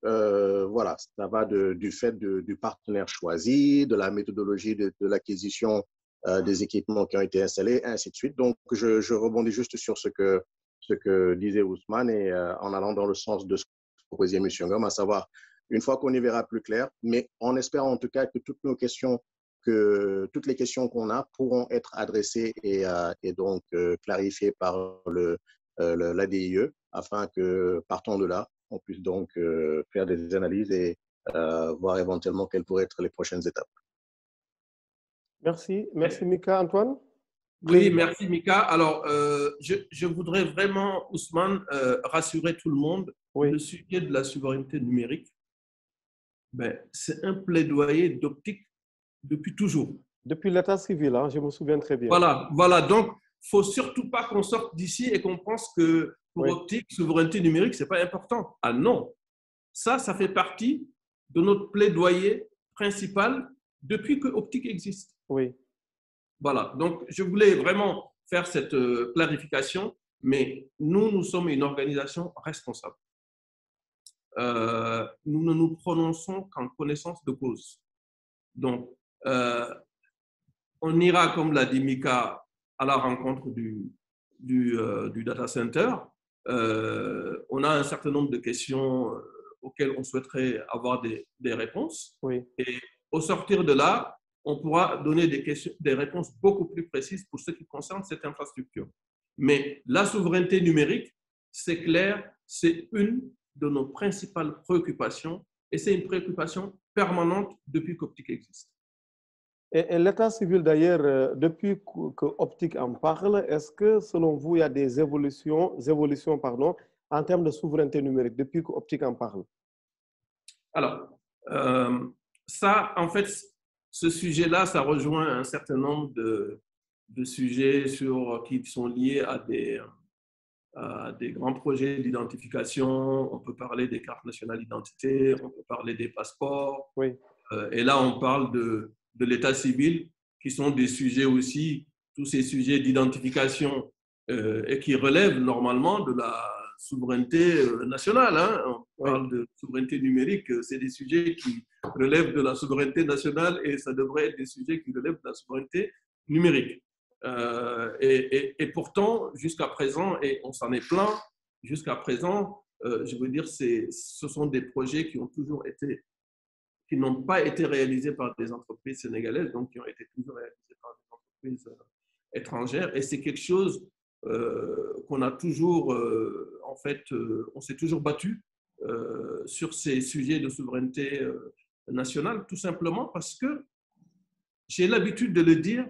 voilà, ça va du fait du partenaire choisi, de la méthodologie de l'acquisition des équipements qui ont été installés, ainsi de suite. Donc, je rebondis juste sur ce que disait Ousmane et en allant dans le sens de ce que proposait M. Ngom, à savoir, une fois qu'on y verra plus clair, mais en espérant en tout cas que toutes les questions qu'on a pourront être adressées et donc clarifiées par l'ADIE afin que, partant de là, on puisse donc faire des analyses et voir éventuellement quelles pourraient être les prochaines étapes. Merci. Merci, Mika. Antoine? Oui, merci Mika. Alors, je voudrais vraiment, Ousmane, rassurer tout le monde. Oui. Le sujet de la souveraineté numérique, ben, c'est un plaidoyer d'Optique depuis toujours. Depuis l'état civil, hein, je me souviens très bien. Voilà. Donc, il ne faut surtout pas qu'on sorte d'ici et qu'on pense que pour Optique, souveraineté numérique, ce n'est pas important. Ah non, ça fait partie de notre plaidoyer principal depuis que Optique existe. Oui. Voilà, donc je voulais vraiment faire cette clarification, mais nous sommes une organisation responsable. Nous ne nous prononçons qu'en connaissance de cause. Donc, on ira, comme l'a dit Mika, à la rencontre du data center. On a un certain nombre de questions auxquelles on souhaiterait avoir des réponses. Oui. Et au sortir de là, on pourra donner des réponses beaucoup plus précises pour ce qui concerne cette infrastructure. Mais la souveraineté numérique, c'est clair, c'est une de nos principales préoccupations et c'est une préoccupation permanente depuis qu'Optique existe. Et l'état civil, d'ailleurs, depuis que Optique en parle, est-ce que, selon vous, il y a des évolutions en termes de souveraineté numérique depuis que Optique en parle? Alors, ça, en fait, ce sujet-là, ça rejoint un certain nombre de sujets qui sont liés à des grands projets d'identification. On peut parler des cartes nationales d'identité, on peut parler des passeports. Oui. Et là, on parle de l'état civil, qui sont des sujets aussi, tous ces sujets d'identification et qui relèvent normalement de la souveraineté nationale. Hein. On parle de souveraineté numérique, c'est des sujets qui relèvent de la souveraineté nationale et ça devrait être des sujets qui relèvent de la souveraineté numérique. Et pourtant, jusqu'à présent, et on s'en est plaint, jusqu'à présent, je veux dire, ce sont des projets qui n'ont pas été réalisés par des entreprises sénégalaises, donc qui ont été toujours réalisés par des entreprises étrangères. Et c'est quelque chose qu'on a toujours, en fait, on s'est toujours battu sur ces sujets de souveraineté nationale, tout simplement parce que j'ai l'habitude de le dire,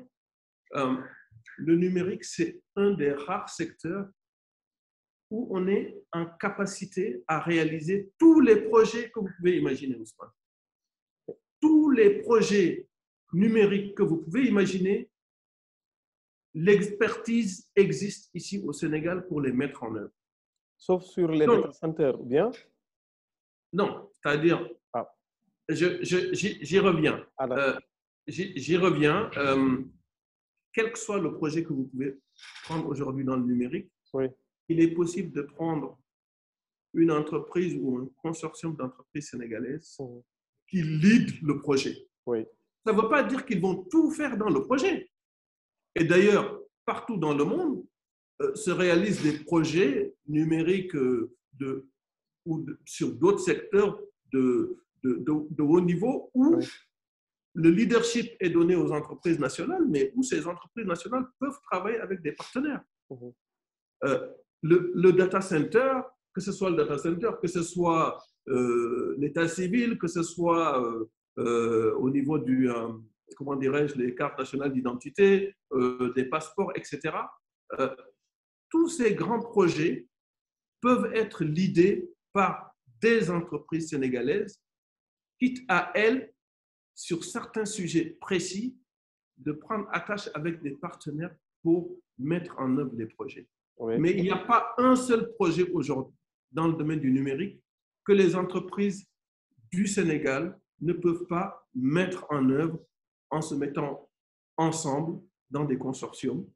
le numérique, c'est un des rares secteurs où on est en capacité à réaliser tous les projets que vous pouvez imaginer, Ousmane. Tous les projets numériques que vous pouvez imaginer, l'expertise existe ici au Sénégal pour les mettre en œuvre. Sauf sur les data centers, ou bien? Non, c'est-à-dire, j'y reviens. J'y reviens. Quel que soit le projet que vous pouvez prendre aujourd'hui dans le numérique, il est possible de prendre une entreprise ou un consortium d'entreprises sénégalaises qui lead le projet. Ça ne veut pas dire qu'ils vont tout faire dans le projet. Et d'ailleurs, partout dans le monde, se réalisent des projets numériques sur d'autres secteurs de haut niveau où le leadership est donné aux entreprises nationales, mais où ces entreprises nationales peuvent travailler avec des partenaires. Le data center, que ce soit le data center, que ce soit l'état civil, que ce soit au niveau du, comment dirais-je, les cartes nationales d'identité, des passeports, etc. Tous ces grands projets peuvent être leadés par des entreprises sénégalaises, quitte à elles, sur certains sujets précis, de prendre attache avec des partenaires pour mettre en œuvre les projets. Mais il n'y a pas un seul projet aujourd'hui dans le domaine du numérique que les entreprises du Sénégal ne peuvent pas mettre en œuvre en se mettant ensemble dans des consortiums.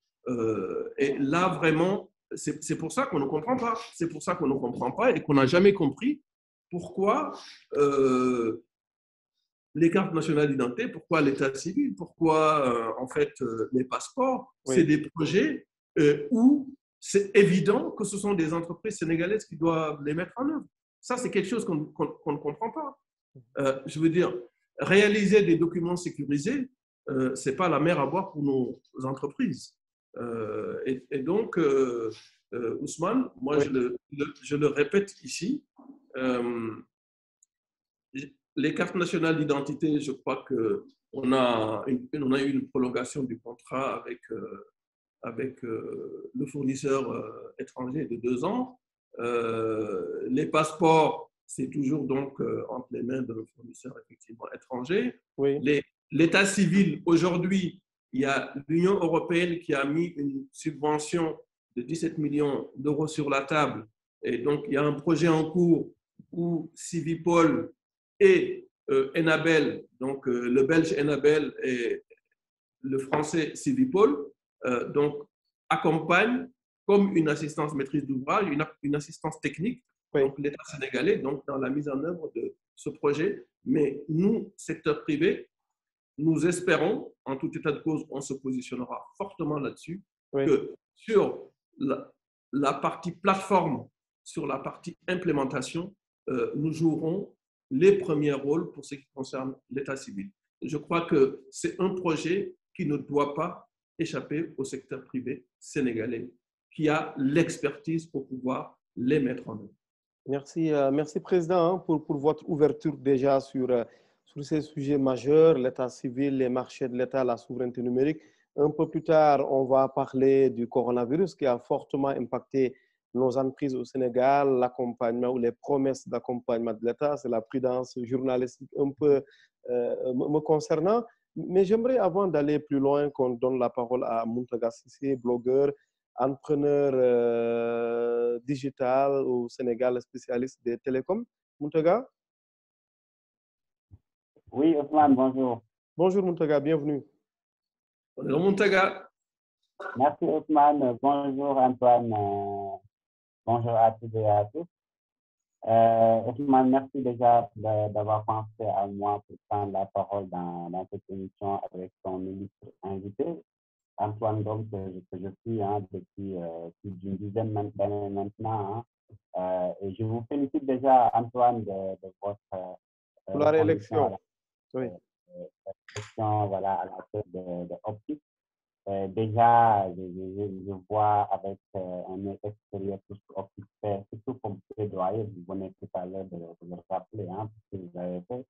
Et là, vraiment, c'est pour ça qu'on ne comprend pas. C'est pour ça qu'on ne comprend pas et qu'on n'a jamais compris pourquoi les cartes nationales d'identité, pourquoi l'état civil, pourquoi en fait les passeports. C'est des projets où c'est évident que ce sont des entreprises sénégalaises qui doivent les mettre en œuvre. Ça, c'est quelque chose qu'on ne comprend pas. Je veux dire, réaliser des documents sécurisés, ce n'est pas la mer à boire pour nos entreprises. Et donc, Ousmane, moi, je le répète ici, les cartes nationales d'identité, je crois qu'on a eu une prolongation du contrat avec le fournisseur étranger de 2 ans. Les passeports, c'est toujours donc entre les mains de fournisseurs effectivement étrangers. L'état civil, aujourd'hui, il y a l'Union européenne qui a mis une subvention de 17 millions d'euros sur la table. Et donc, il y a un projet en cours où Civipol et Enabel, donc le belge Enabel et le français Civipol, donc accompagnent comme une assistance maîtrise d'ouvrage, une assistance technique, donc l'État sénégalais, donc dans la mise en œuvre de ce projet. Mais nous, secteur privé, nous espérons, en tout état de cause, on se positionnera fortement là-dessus, que sur la partie plateforme, sur la partie implémentation, nous jouerons les premiers rôles pour ce qui concerne l'état civil. Je crois que c'est un projet qui ne doit pas échapper au secteur privé sénégalais, qui a l'expertise pour pouvoir les mettre en œuvre. Merci, merci Président, pour votre ouverture déjà sur ces sujets majeurs, l'état civil, les marchés de l'État, la souveraineté numérique. Un peu plus tard, on va parler du coronavirus qui a fortement impacté nos entreprises au Sénégal, l'accompagnement ou les promesses d'accompagnement de l'État. C'est la prudence journalistique un peu me concernant. Mais j'aimerais, avant d'aller plus loin, qu'on donne la parole à Muntaga Cissé, blogueur, entrepreneur digital au Sénégal, spécialiste des télécoms. Muntaga? Oui, Ousmane, bonjour. Bonjour Muntaga, bienvenue. Bonjour Muntaga. Merci Ousmane, bonjour Antoine, bonjour à tous et à tous. Ousmane, merci déjà d'avoir pensé à moi pour prendre la parole dans cette émission avec ton illustre invité, Antoine Dom, que je suis depuis plus d'une dizaine d'années maintenant. Et je vous félicite déjà, Antoine, de votre pour la réélection. Oui. Voilà, à la tête de Optic. Déjà, je vois avec un œil extérieur tout ce qu'Optic fait, surtout comme plaidoyer, vous venez tout à l'heure de le rappeler, ce que vous avez fait.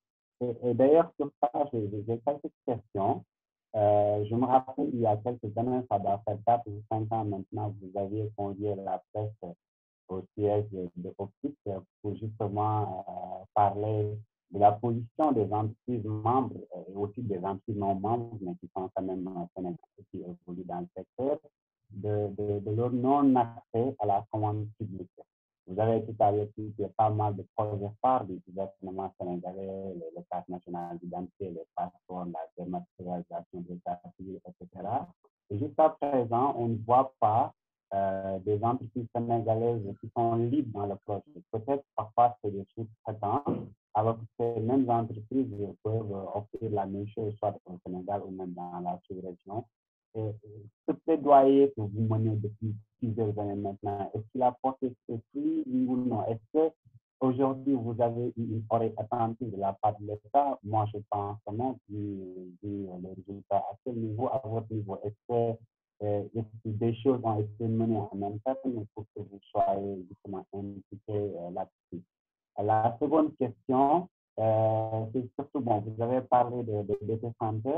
Et d'ailleurs, sur ça, j'ai quelques questions. Je me rappelle, il y a quelques années, ça doit faire 4 ou 5 ans maintenant, vous aviez convié la presse au siège de Optic pour justement parler de la position des entreprises membres et aussi des entreprises non membres, mais qui sont quand même sénégalaises, qui évoluent dans le secteur, de leur non-accès à la commande publique. Vous avez tout à l'heure dit qu'il y a pas mal de projets phares du gouvernement sénégalais, les cartes nationales d'identité, les passeports, la dématérialisation des cartes civiles, etc. Et jusqu'à présent, on ne voit pas des entreprises sénégalaises qui sont libres dans le projet. Peut-être parfois c'est des sous-traitants, alors que ces mêmes entreprises peuvent offrir la même chose, soit au Sénégal ou même dans la sous-région. Ce plaidoyer que vous menez depuis plusieurs années maintenant, est-ce qu'il a porté ses fruits ou non? Est-ce qu'aujourd'hui, vous avez eu une oreille attentive de la part de l'État? Moi, je pense que non, vu les résultats à quel niveau, à votre niveau. Est-ce que des choses ont été menées en même temps pour que vous soyez justement impliqués là-dessus? La seconde question, c'est surtout, bon, vous avez parlé de BT Santé.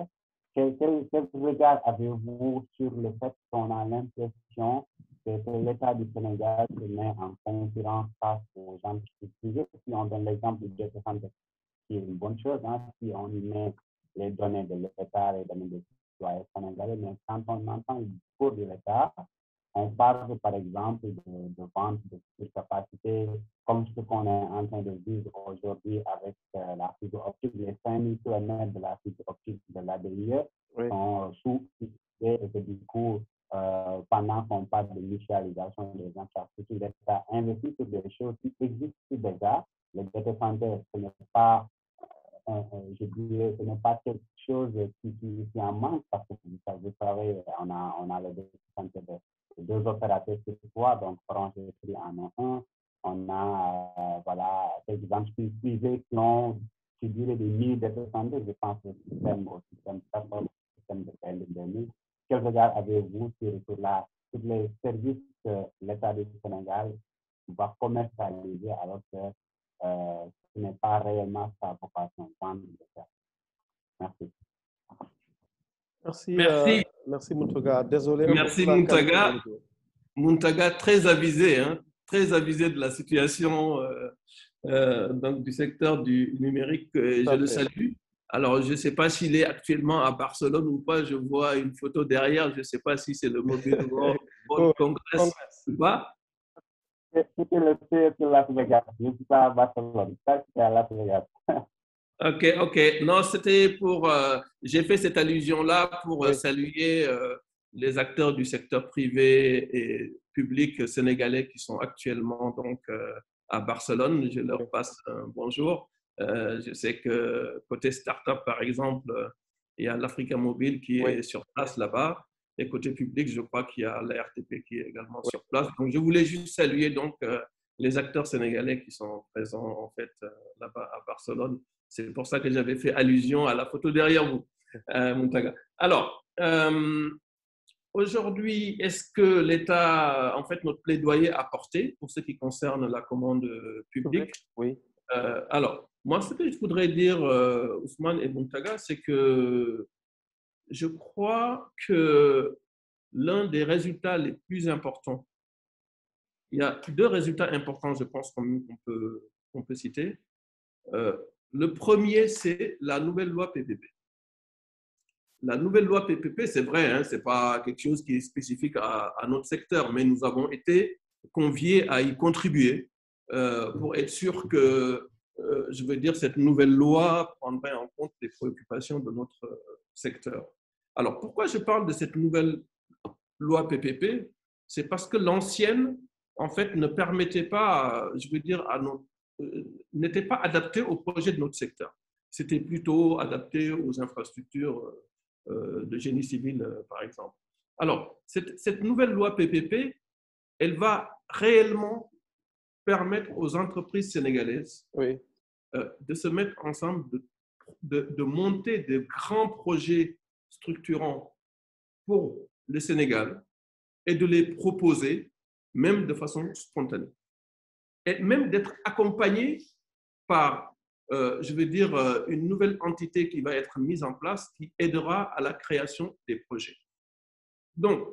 Quel regard avez-vous sur le fait qu'on a l'impression que l'État du Sénégal se met en concurrence face aux entreprises privées? Si on donne l'exemple du BT Santé, qui est une bonne chose, si on y met les données de l'État, les données des citoyens sénégalais, mais quand on entend le discours de l'État, on parle par exemple de vente de surcapacité, comme ce qu'on est en train de vivre aujourd'hui avec la fibre optique. Les 5000 km de la fibre optique de l'ADIE sont sous-utilisés et que du coup, pendant qu'on parle de mutualisation des infrastructures, l'État investit sur des choses qui existent déjà. Le BT Santé, ce n'est pas je dirais, ce n'est pas quelque chose qui en manque parce que vous savez, on a le BT de deux opérateurs sur trois, donc Orange et Free en ont un. On a voilà, des entreprises privées qui ont, je dirais, des milliers de santé. Je pense au système Startup, au système de PL2000. Quel regard avez-vous sur les services que l'État du Sénégal va commercialiser alors que ce n'est pas réellement sa vocation de faire? Merci. Merci. Merci Muntaga. Désolé. Merci Muntaga. Muntaga, très avisé de la situation donc, du secteur du numérique. Je le salue. Alors, je ne sais pas s'il est actuellement à Barcelone ou pas. Je vois une photo derrière. Je ne sais pas si c'est le Mobile World Congress ou pas. C'était le CES de Las Vegas. Je ne suis pas à Barcelone. Ça, c'est à Las Vegas. Ok. Non, c'était pour... j'ai fait cette allusion-là pour saluer les acteurs du secteur privé et public sénégalais qui sont actuellement donc, à Barcelone. Je leur passe un bonjour. Je sais que côté start-up, par exemple, il y a l'Africa Mobile qui est sur place là-bas. Et côté public, je crois qu'il y a la RTP qui est également sur place. Donc, je voulais juste saluer donc, les acteurs sénégalais qui sont présents en fait là-bas à Barcelone. C'est pour ça que j'avais fait allusion à la photo derrière vous, Muntaga. Alors, aujourd'hui, est-ce que l'État, en fait, notre plaidoyer a porté pour ce qui concerne la commande publique? Oui. Alors, moi, ce que je voudrais dire, Ousmane et Muntaga, c'est que je crois que l'un des résultats les plus importants, il y a deux résultats importants, je pense, qu'on peut citer. Le premier, c'est la nouvelle loi PPP. la nouvelle loi PPP, c'est vrai, hein, ce n'est pas quelque chose qui est spécifique à notre secteur, mais nous avons été conviés à y contribuer pour être sûr que, je veux dire, cette nouvelle loi prendrait en compte les préoccupations de notre secteur. Alors, pourquoi je parle de cette nouvelle loi PPP? C'est parce que l'ancienne, en fait, ne permettait pas, je veux dire, n'était pas adaptée au projet de notre secteur. C'était plutôt adapté aux infrastructures de génie civil, par exemple. Alors, cette nouvelle loi PPP, elle va réellement permettre aux entreprises sénégalaises de se mettre ensemble, de monter de grands projets structurants pour le Sénégal et de les proposer, même de façon spontanée. Et même d'être accompagné par, je veux dire, une nouvelle entité qui va être mise en place qui aidera à la création des projets. Donc,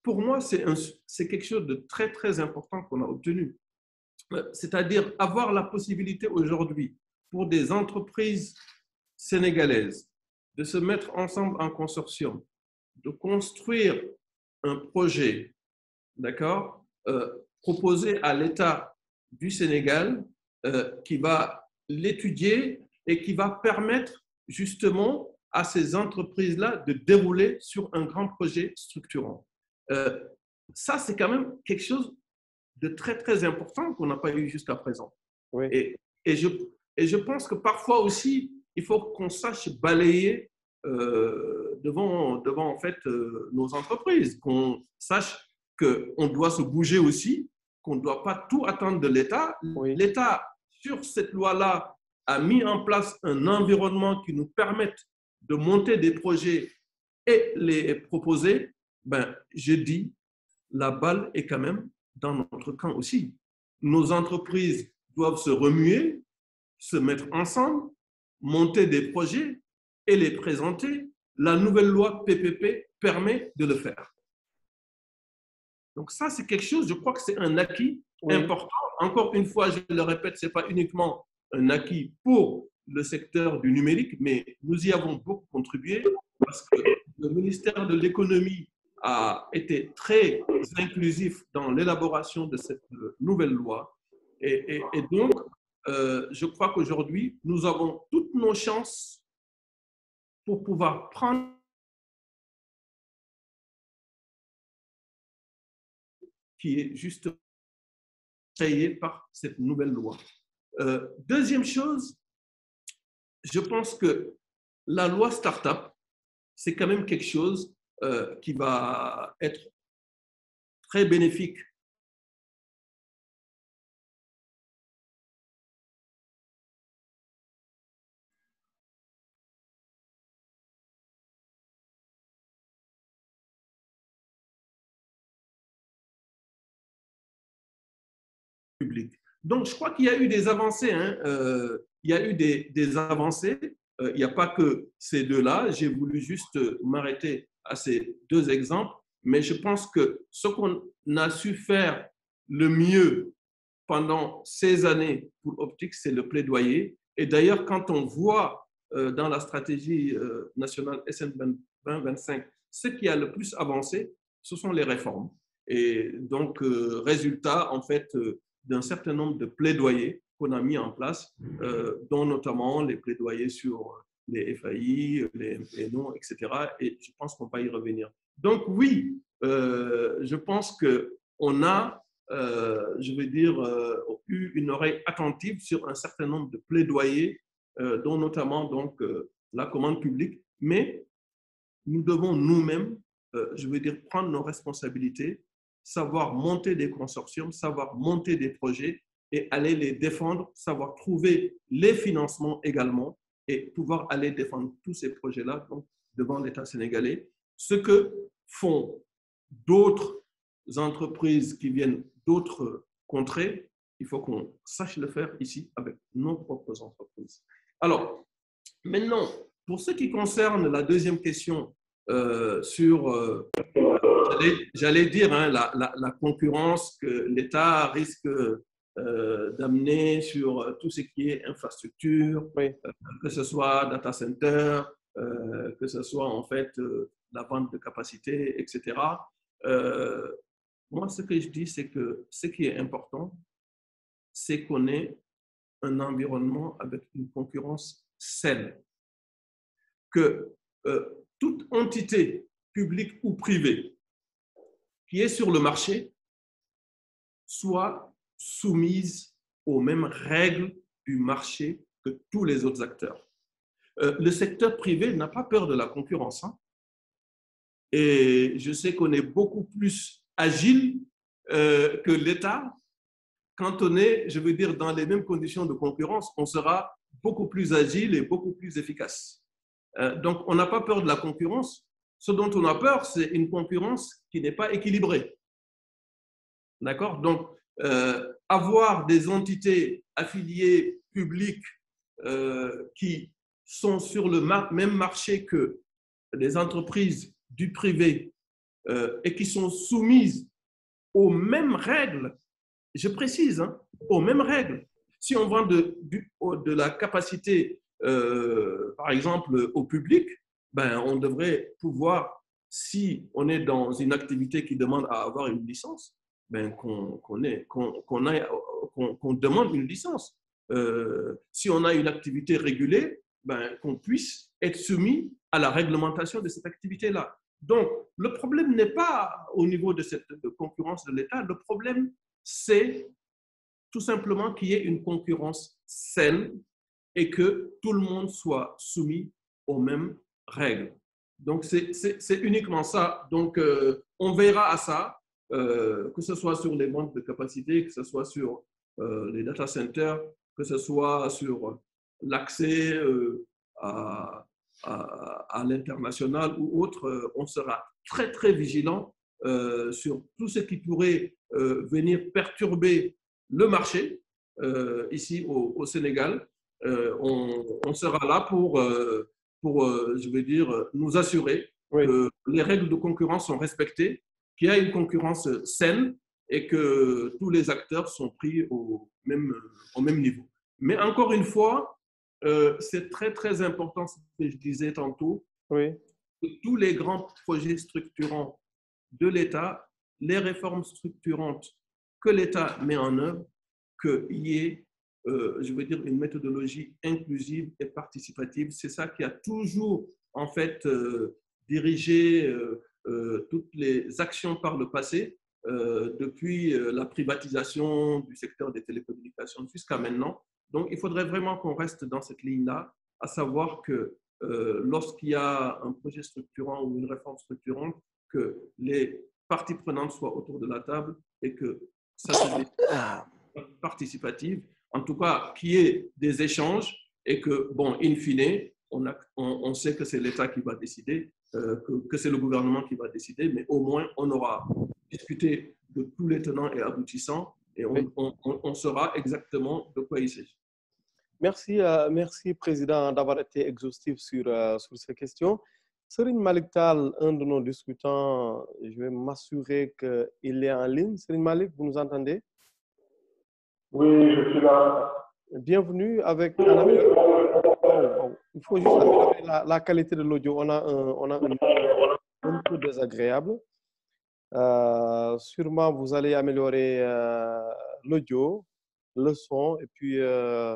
pour moi, c'est quelque chose de très, très important qu'on a obtenu. C'est-à-dire avoir la possibilité aujourd'hui pour des entreprises sénégalaises de se mettre ensemble en consortium, de construire un projet, d'accord, proposé à l'État du Sénégal qui va l'étudier et qui va permettre justement à ces entreprises-là de dérouler sur un grand projet structurant. Ça, c'est quand même quelque chose de très, très important qu'on n'a pas eu jusqu'à présent. Oui. Et je pense que parfois aussi, il faut qu'on sache balayer devant en fait, nos entreprises, qu'on sache qu'on doit se bouger aussi, qu'on ne doit pas tout attendre de l'État. Oui. L'État, sur cette loi-là, a mis en place un environnement qui nous permette de monter des projets et les proposer. Ben, je dis, la balle est quand même dans notre camp aussi. Nos entreprises doivent se remuer, se mettre ensemble, monter des projets et les présenter. La nouvelle loi PPP permet de le faire. Donc ça, c'est quelque chose, je crois que c'est un acquis important. Encore une fois, je le répète, ce n'est pas uniquement un acquis pour le secteur du numérique, mais nous y avons beaucoup contribué parce que le ministère de l'économie a été très inclusif dans l'élaboration de cette nouvelle loi. Et donc, je crois qu'aujourd'hui, nous avons toutes nos chances pour pouvoir prendre qui est juste créé par cette nouvelle loi. Deuxième chose, je pense que la loi Startup, c'est quand même quelque chose qui va être très bénéfique public. Donc, je crois qu'il y a eu des avancées. Hein. Il y a eu des avancées. Il n'y a pas que ces deux-là. J'ai voulu juste m'arrêter à ces deux exemples. Mais je pense que ce qu'on a su faire le mieux pendant ces années pour Optic, c'est le plaidoyer. Et d'ailleurs, quand on voit dans la stratégie nationale SN 2025, ce qui a le plus avancé, ce sont les réformes. Et donc, résultat, en fait, d'un certain nombre de plaidoyers qu'on a mis en place, dont notamment les plaidoyers sur les FAI, les non, etc. Et je pense qu'on va y revenir. Donc oui, je pense qu'on a, je veux dire, eu une oreille attentive sur un certain nombre de plaidoyers, dont notamment donc, la commande publique, mais nous devons nous-mêmes, je veux dire, prendre nos responsabilités, savoir monter des consortiums, savoir monter des projets et aller les défendre, savoir trouver les financements également et pouvoir aller défendre tous ces projets-là donc, devant l'État sénégalais. Ce que font d'autres entreprises qui viennent d'autres contrées, il faut qu'on sache le faire ici avec nos propres entreprises. Alors, maintenant, pour ce qui concerne la deuxième question sur, j'allais dire, hein, la concurrence que l'État risque d'amener sur tout ce qui est infrastructure, que ce soit data center, que ce soit en fait la vente de capacité, etc. Moi, ce que je dis, c'est que ce qui est important, c'est qu'on ait un environnement avec une concurrence saine. Que toute entité publique ou privée qui est sur le marché soit soumise aux mêmes règles du marché que tous les autres acteurs. Le secteur privé n'a pas peur de la concurrence. Hein. Et je sais qu'on est beaucoup plus agile que l'État. Quand on est, je veux dire, dans les mêmes conditions de concurrence, on sera beaucoup plus agile et beaucoup plus efficace. Donc, on n'a pas peur de la concurrence. Ce dont on a peur, c'est une concurrence qui n'est pas équilibrée. D'accord? Donc, avoir des entités affiliées publiques qui sont sur le même marché que les entreprises du privé et qui sont soumises aux mêmes règles, je précise, hein, aux mêmes règles. Si on vend de la capacité, par exemple, au public, ben, on devrait pouvoir, si on est dans une activité qui demande à avoir une licence, ben, qu'on demande une licence. Si on a une activité régulée, ben, qu'on puisse être soumis à la réglementation de cette activité-là. Donc, le problème n'est pas au niveau de cette concurrence de l'État, le problème, c'est tout simplement qu'il y ait une concurrence saine et que tout le monde soit soumis aux mêmes règles. Donc, c'est uniquement ça. Donc, on verra à ça, que ce soit sur les ventes de capacité, que ce soit sur les data centers, que ce soit sur l'accès à l'international ou autre. On sera très, très vigilant sur tout ce qui pourrait venir perturber le marché ici au Sénégal. On sera là pour je veux dire, nous assurer que les règles de concurrence sont respectées, qu'il y a une concurrence saine et que tous les acteurs sont pris au même niveau. Mais encore une fois, c'est très, très important ce que je disais tantôt, que tous les grands projets structurants de l'État, les réformes structurantes que l'État met en œuvre, qu'il y ait, je veux dire, une méthodologie inclusive et participative. C'est ça qui a toujours, en fait, dirigé toutes les actions par le passé, depuis la privatisation du secteur des télécommunications jusqu'à maintenant. Donc, il faudrait vraiment qu'on reste dans cette ligne-là, à savoir que lorsqu'il y a un projet structurant ou une réforme structurante, que les parties prenantes soient autour de la table et que ça soit participative, en tout cas qu'il y ait des échanges et que, bon, in fine, on sait que c'est l'État qui va décider, que c'est le gouvernement qui va décider, mais au moins on aura discuté de tous les tenants et aboutissants et on saura exactement de quoi il s'agit. Merci, merci Président, d'avoir été exhaustif sur ces questions. Serigne Malick Tall, un de nos discutants, je vais m'assurer qu'il est en ligne. Serigne Malick, vous nous entendez? Oui, je suis là. Bienvenue avec un amélioration. Il faut juste améliorer la qualité de l'audio. On a un peu désagréable. Sûrement, vous allez améliorer l'audio, le son, et puis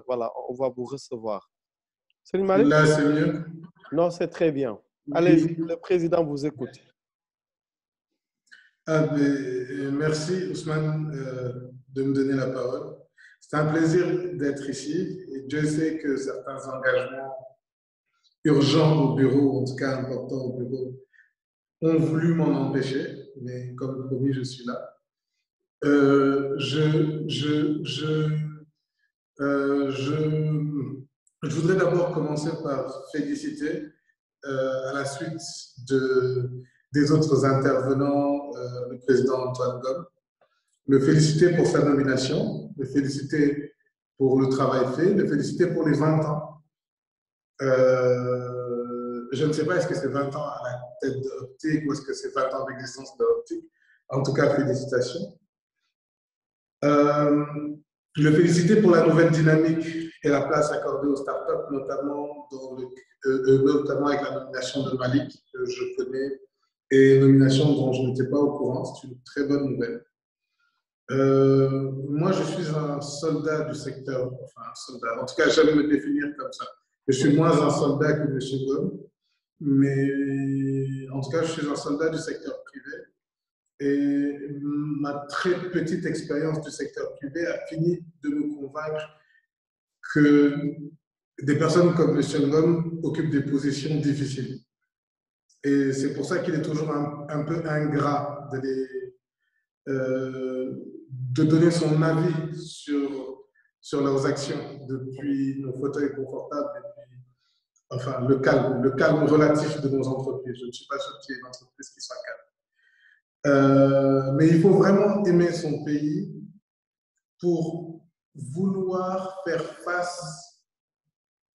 voilà, on va vous recevoir. Serigne Malick? Là, c'est mieux? Non, c'est très bien. Allez-y, le président vous écoute. Merci Ousmane de me donner la parole. C'est un plaisir d'être ici et Dieu sait que certains engagements urgents au bureau, en tout cas importants au bureau, ont voulu m'en empêcher, mais comme promis, je suis là. Je voudrais d'abord commencer par féliciter à la suite des autres intervenants, le président Antoine Gomme, le féliciter pour sa nomination, le féliciter pour le travail fait, le féliciter pour les 20 ans. Je ne sais pas, est-ce que c'est 20 ans à la tête de Optic ou est-ce que c'est 20 ans d'existence de Optic. En tout cas, félicitations. Le féliciter pour la nouvelle dynamique et la place accordée aux startups, notamment dans notamment avec la nomination de Malik, que je connais, et nomination dont je n'étais pas au courant. C'est une très bonne nouvelle. Moi, je suis un soldat du secteur, enfin un soldat, en tout cas, j'aime me définir comme ça. Je suis moins un soldat que M. Gomme, mais en tout cas, je suis un soldat du secteur privé. Et ma très petite expérience du secteur privé a fini de me convaincre que des personnes comme M. Gomme occupent des positions difficiles. Et c'est pour ça qu'il est toujours un peu ingrat de donner son avis sur leurs actions depuis nos fauteuils confortables, depuis, enfin, le calme relatif de nos entreprises. Je ne suis pas sûr qu'il y ait une entreprise qui soit calme. Mais il faut vraiment aimer son pays pour vouloir faire face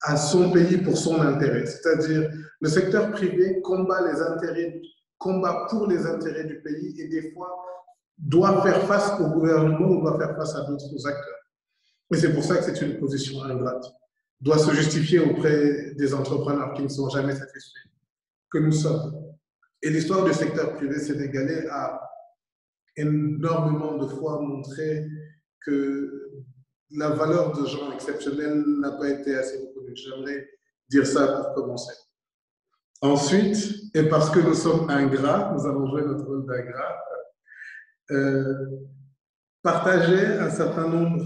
à son pays pour son intérêt. C'est-à-dire, le secteur privé combat pour les intérêts du pays et des fois doit faire face au gouvernement ou doit faire face à d'autres acteurs. Et c'est pour ça que c'est une position ingrate. Doit se justifier auprès des entrepreneurs qui ne sont jamais satisfaits, que nous sommes. Et l'histoire du secteur privé sénégalais a énormément de fois montré que la valeur de gens exceptionnels n'a pas été assez reconnue. J'aimerais dire ça pour commencer. Ensuite, et parce que nous sommes ingrats, nous avons joué notre rôle d'ingrats, partager un certain nombre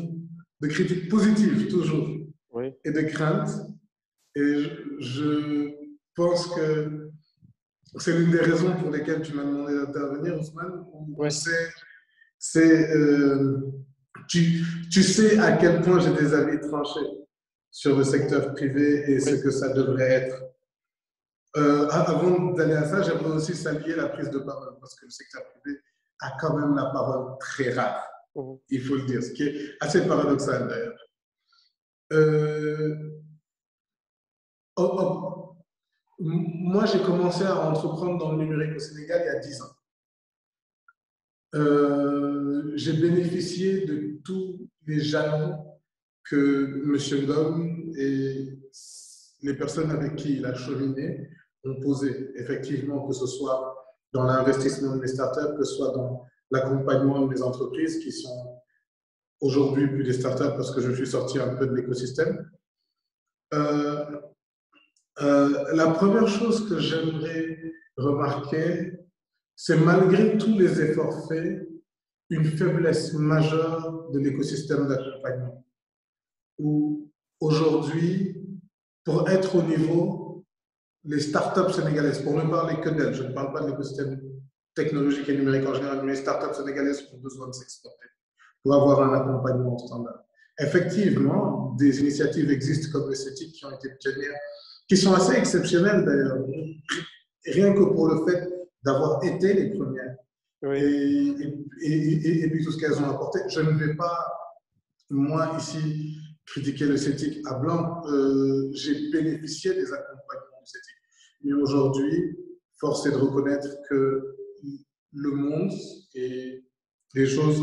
de critiques positives, toujours, oui, et de craintes. Et je pense que c'est l'une des raisons pour lesquelles tu m'as demandé d'intervenir, Ousmane. Oui. Tu sais à quel point j'ai des avis tranchés sur le secteur privé et ce que ça devrait être. Avant d'aller à ça, j'aimerais aussi saluer la prise de parole, parce que le secteur privé a quand même la parole très rare, il faut le dire, ce qui est assez paradoxal d'ailleurs. Moi, j'ai commencé à entreprendre dans le numérique au Sénégal il y a 10 ans. J'ai bénéficié de tous les jalons que M. Gomme et les personnes avec qui il a cheminé ont posé. Effectivement, que ce soit dans l'investissement des startups, que ce soit dans l'accompagnement des entreprises qui sont aujourd'hui plus des startups parce que je suis sorti un peu de l'écosystème. La première chose que j'aimerais remarquer, c'est malgré tous les efforts faits, une faiblesse majeure de l'écosystème d'accompagnement. Où aujourd'hui, pour être au niveau, les startups sénégalaises, pour ne parler que d'elles, je ne parle pas de l'écosystème technologique et numérique en général, mais les startups sénégalaises ont besoin de s'exporter pour avoir un accompagnement standard. Effectivement, des initiatives existent comme le CETIC qui ont été pionnières, qui sont assez exceptionnelles d'ailleurs, rien que pour le fait d'avoir été les premières. Oui. Et puis tout ce qu'elles ont apporté. Je ne vais pas, moi ici, critiquer le CETIC à blanc. J'ai bénéficié des accompagnements du CETIC. Mais aujourd'hui, force est de reconnaître que le monde et les choses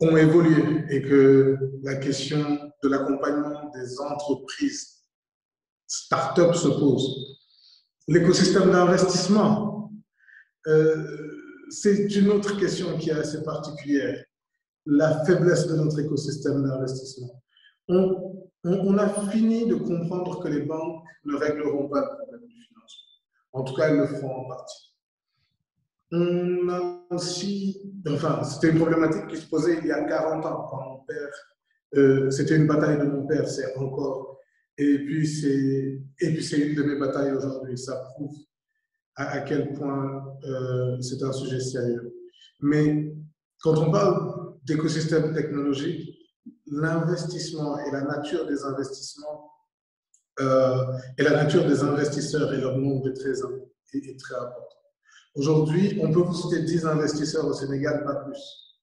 ont évolué et que la question de l'accompagnement des entreprises start-up se pose. L'écosystème d'investissement, c'est une autre question qui est assez particulière. La faiblesse de notre écosystème d'investissement. On a fini de comprendre que les banques ne régleront pas le problème du financement. En tout cas, elles le feront en partie. On a aussi, enfin, c'était une problématique qui se posait il y a 40 ans, quand mon père, c'était une bataille de mon père, c'est encore, et puis c'est une de mes batailles aujourd'hui. Ça prouve à quel point c'est un sujet sérieux. Mais quand on parle d'écosystème technologique, l'investissement et la nature des investissements et la nature des investisseurs et leur nombre est très important. Aujourd'hui, on peut vous citer 10 investisseurs au Sénégal, pas plus.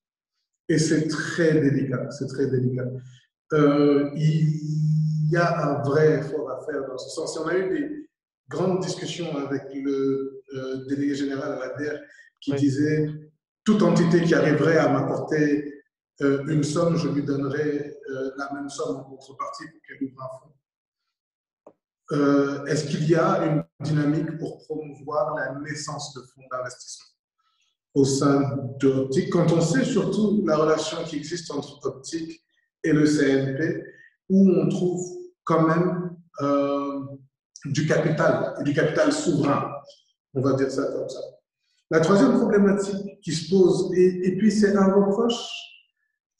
Et c'est très délicat, c'est très délicat. Il y a un vrai effort à faire dans ce sens. On a eu des grandes discussions avec le délégué général à l'ADER qui disait toute entité qui arriverait à m'apporter une somme, je lui donnerai la même somme en contrepartie pour qu'elle ouvre un fonds. est-ce qu'il y a une dynamique pour promouvoir la naissance de fonds d'investissement au sein de Optic, quand on sait surtout la relation qui existe entre Optic et le CNP, où on trouve quand même du capital souverain, on va dire ça comme ça. La troisième problématique qui se pose, et puis c'est un reproche,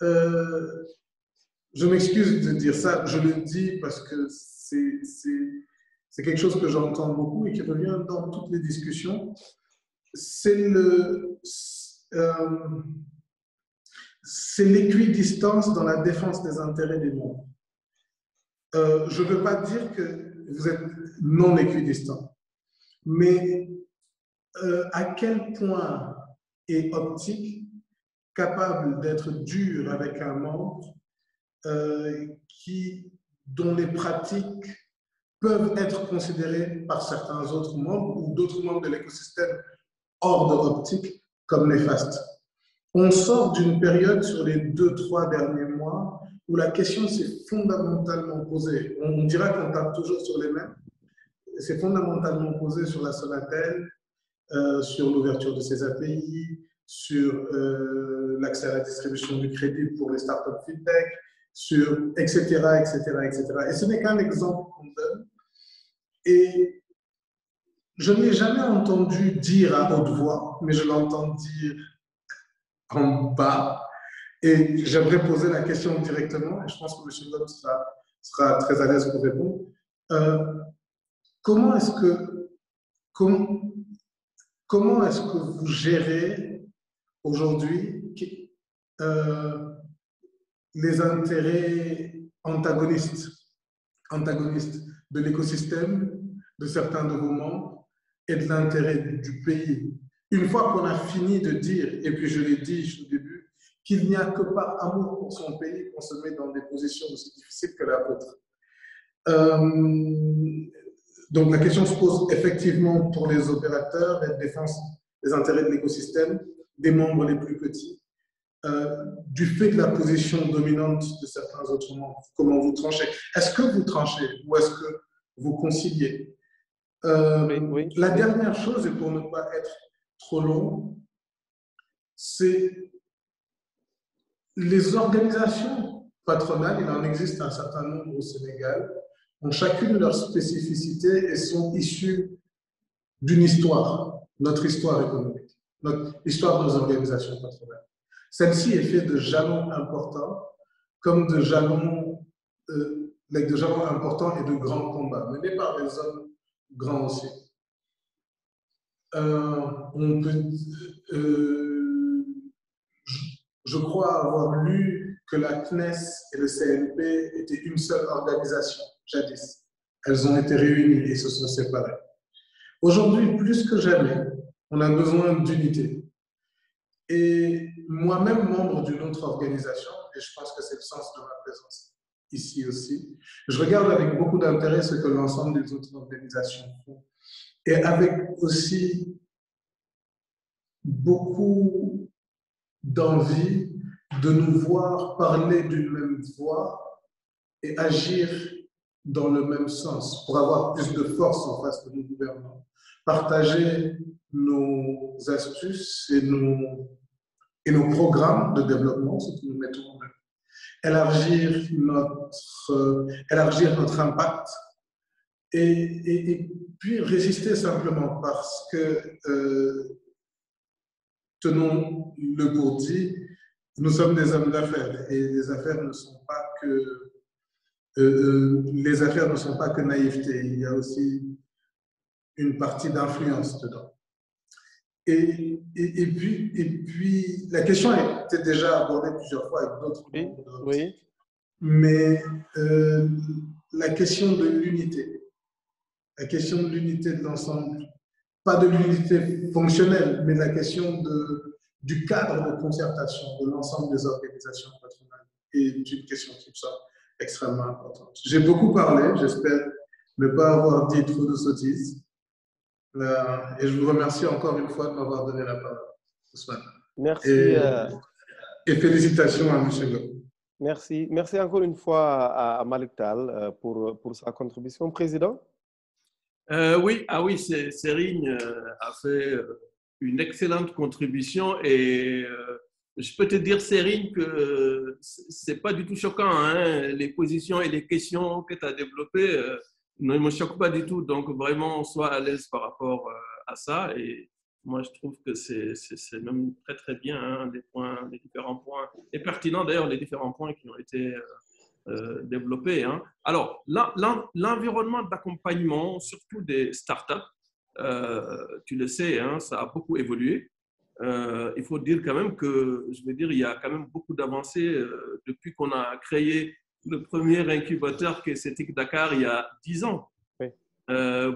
je m'excuse de dire ça, je le dis parce que c'est quelque chose que j'entends beaucoup et qui revient dans toutes les discussions, c'est l'équidistance dans la défense des intérêts des membres. Je ne veux pas dire que vous êtes non équidistant, mais à quel point est Optic capable d'être dur avec un membre dont les pratiques peuvent être considérées par certains autres membres ou d'autres membres de l'écosystème hors de Optic comme néfastes. On sort d'une période sur les 2-3 derniers mois où la question s'est fondamentalement posée. On dira qu'on tape toujours sur les mêmes. C'est fondamentalement posé sur la Sonatel, sur l'ouverture de ses API, sur l'accès à la distribution du crédit pour les startups fintech, sur etc., etc., etc. Et ce n'est qu'un exemple qu'on donne. Et je ne l'ai jamais entendu dire à haute voix, mais je l'entends dire en bas. Et j'aimerais poser la question directement, et je pense que M. Gomes sera très à l'aise pour répondre. Comment est-ce que vous gérez aujourd'hui les intérêts antagonistes de l'écosystème, de certains de vos membres et de l'intérêt du pays? Une fois qu'on a fini de dire, et puis je l'ai dit au début, qu'il n'y a que par amour pour son pays qu'on se met dans des positions aussi difficiles que la vôtre. Donc la question se pose effectivement pour les opérateurs, la défense des intérêts de l'écosystème, des membres les plus petits, du fait de la position dominante de certains autres membres. Comment vous tranchez? Est-ce que vous tranchez ou est-ce que vous conciliez? Oui. La dernière chose, et pour ne pas être trop long, c'est les organisations patronales, il en existe un certain nombre au Sénégal, ont chacune leur spécificité et sont issues d'une histoire, notre histoire économique, l'histoire de nos organisations patronales. Celle-ci est faite de jalons importants, comme de jalons importants et de grands combats, menés par des hommes grands aussi. Je crois avoir lu que la CNES et le CNP étaient une seule organisation, jadis. Elles ont été réunies et se sont séparées. Aujourd'hui, plus que jamais, on a besoin d'unité. Et moi-même, membre d'une autre organisation, et je pense que c'est le sens de ma présence ici aussi, je regarde avec beaucoup d'intérêt ce que l'ensemble des autres organisations font. Et avec aussi beaucoup d'envie de nous voir parler d'une même voix et agir dans le même sens pour avoir plus de force en face de nos gouvernants. Partager nos astuces et nos programmes de développement, ce que nous mettons en œuvre. Élargir notre impact et puis résister simplement parce que, tenons le pour dit, nous sommes des hommes d'affaires et les affaires ne sont pas que naïveté, il y a aussi une partie d'influence dedans. Et puis, la question a été déjà abordée plusieurs fois avec d'autres membres. Oui. Mais la question de l'unité, de l'ensemble, pas de l'unité fonctionnelle, mais la question du cadre de concertation de l'ensemble des organisations patronales est une question qui me semble extrêmement importante. J'ai beaucoup parlé, j'espère ne pas avoir dit trop de sottises. Et je vous remercie encore une fois de m'avoir donné la parole, Ousmane. Merci. Et félicitations à M. Gomes. Merci. Merci encore une fois à Malick Tall pour sa contribution. Président? Oui, Serigne a fait une excellente contribution et je peux te dire, Serigne, que c'est pas du tout choquant, hein. Les positions et les questions que tu as développées ne me choquent pas du tout. Donc, vraiment, sois à l'aise par rapport à ça. Et moi, je trouve que c'est même très, très bien, hein, les différents points, et pertinent d'ailleurs, les différents points qui ont été développé, hein. Alors, l'environnement d'accompagnement, surtout des startups, tu le sais, hein, ça a beaucoup évolué. Il faut dire quand même que, je veux dire, il y a quand même beaucoup d'avancées depuis qu'on a créé le premier incubateur qui est CETIC Dakar il y a 10 ans. Oui.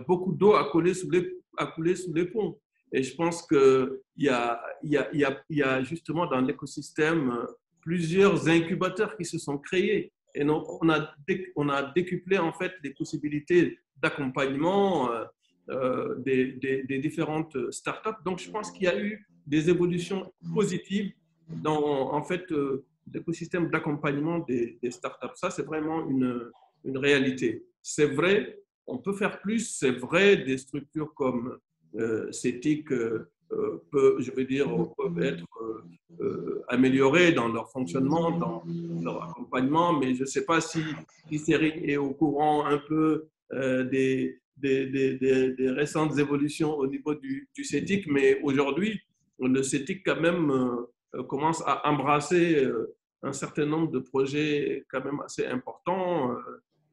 Beaucoup d'eau a coulé sous les ponts. Et je pense qu'il y a justement dans l'écosystème plusieurs incubateurs qui se sont créés. Et donc, on a décuplé en fait les possibilités d'accompagnement des différentes startups. Donc, je pense qu'il y a eu des évolutions positives dans en fait l'écosystème d'accompagnement des startups. Ça, c'est vraiment une réalité. C'est vrai, on peut faire plus. C'est vrai, des structures comme CETIC peuvent être améliorées dans leur fonctionnement, dans leur accompagnement, mais je ne sais pas si Serigne est au courant un peu des récentes évolutions au niveau du CETIC, mais aujourd'hui, le CETIC quand même commence à embrasser un certain nombre de projets quand même assez importants,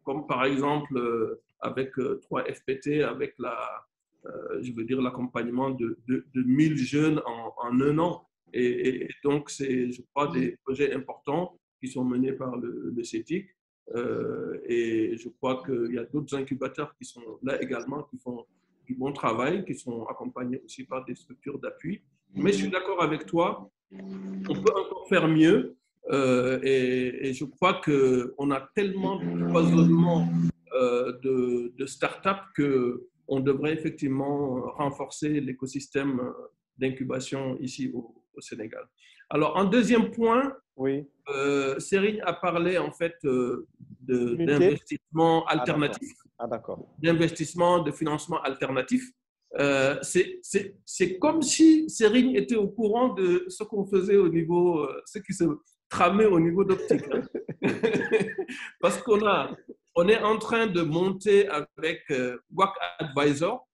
comme par exemple avec 3FPT, avec l'accompagnement de 1000 jeunes en un an. Et donc, c'est, je crois, des projets importants qui sont menés par le CETIC. Et je crois qu'il y a d'autres incubateurs qui sont là également, qui font du bon travail, qui sont accompagnés aussi par des structures d'appui. Mais je suis d'accord avec toi, on peut encore faire mieux. Et je crois qu'on a tellement de foisonnement de start-up qu'on devrait effectivement renforcer l'écosystème d'incubation ici au Sénégal. Alors, en deuxième point, oui. Serigne a parlé en fait d'investissement alternatif, d'investissement, de financement alternatif. C'est comme si Serigne était au courant de ce qu'on faisait au niveau, ce qui se tramait au niveau d'Optic. Hein. Parce on est en train de monter avec WAC Advisor,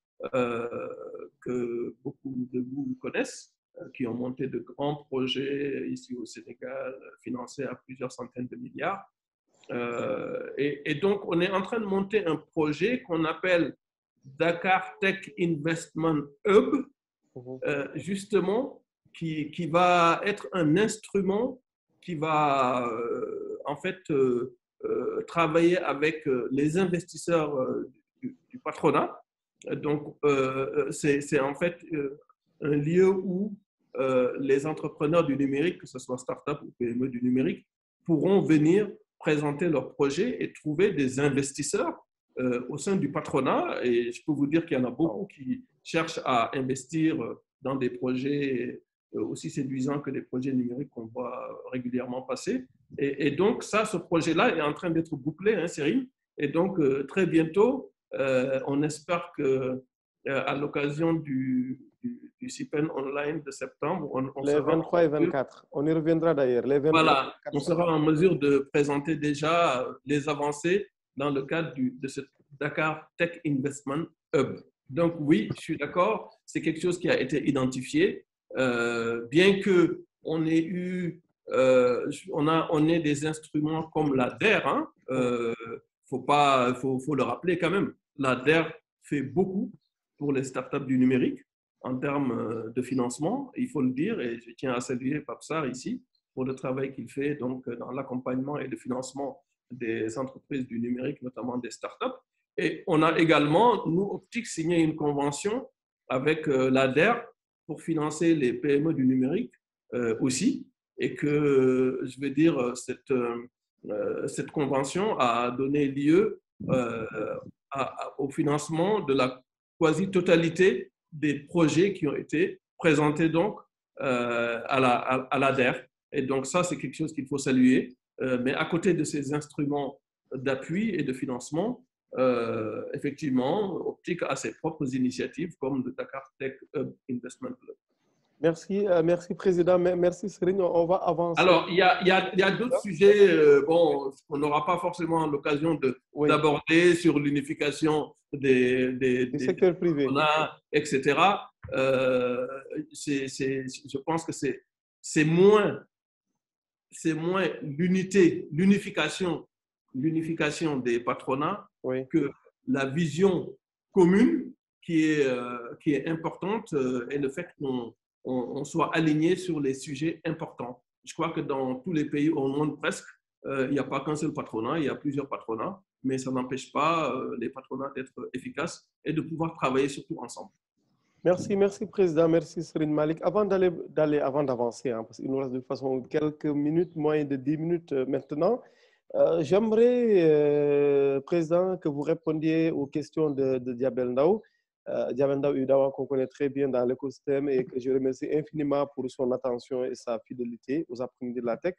que beaucoup de vous connaissent, qui ont monté de grands projets ici au Sénégal, financés à plusieurs centaines de milliards. Et donc, on est en train de monter un projet qu'on appelle Dakar Tech Investment Hub, justement, qui va être un instrument qui va en fait travailler avec les investisseurs du patronat. Donc, c'est en fait un lieu où les entrepreneurs du numérique, que ce soit start-up ou PME du numérique, pourront venir présenter leurs projets et trouver des investisseurs au sein du patronat. Et je peux vous dire qu'il y en a beaucoup qui cherchent à investir dans des projets aussi séduisants que des projets numériques qu'on voit régulièrement passer. Et donc, ce projet-là est en train d'être bouclé, hein, Serigne. Et donc, très bientôt, on espère qu'à l'occasion du CIPEN Online de septembre, les 23 et 24. On y reviendra d'ailleurs. Voilà, on sera en mesure de présenter déjà les avancées dans le cadre de ce Dakar Tech Investment Hub. Donc oui, je suis d'accord, c'est quelque chose qui a été identifié, bien qu'on ait eu, on ait des instruments comme la DER, hein, faut le rappeler quand même, la DER fait beaucoup pour les startups du numérique en termes de financement, il faut le dire, et je tiens à saluer Papsar ici pour le travail qu'il fait donc, dans l'accompagnement et le financement des entreprises du numérique, notamment des startups. Et on a également, nous, Optic, signé une convention avec l'ADER pour financer les PME du numérique aussi. Et que, je veux dire, cette convention a donné lieu au financement de la quasi-totalité des projets qui ont été présentés donc à l'ADER. Et donc ça, c'est quelque chose qu'il faut saluer. Mais à côté de ces instruments d'appui et de financement, effectivement, Optic a ses propres initiatives comme le Dakar Tech Hub Investment Club. Merci, merci Président. Merci Serigne. On va avancer. Alors, il y a d'autres sujets bon, on n'aura pas forcément l'occasion d'aborder sur l'unification du secteur privé, etc. Je pense que c'est moins l'unification des patronats que la vision commune qui est importante et le fait qu'on soit aligné sur les sujets importants. Je crois que dans tous les pays au monde presque, il n'y a pas qu'un seul patronat, il y a plusieurs patronats, mais ça n'empêche pas les patronats d'être efficaces et de pouvoir travailler surtout ensemble. Merci, merci Président, merci Serigne Malick. Avant d'avancer, parce qu'il nous reste de toute façon quelques minutes, moins de 10 minutes maintenant, j'aimerais, Président, que vous répondiez aux questions de Diabel Ndao. Diabel Ndao, évidemment, qu'on connaît très bien dans l'écosystème et que je remercie infiniment pour son attention et sa fidélité aux après-midi de la tech.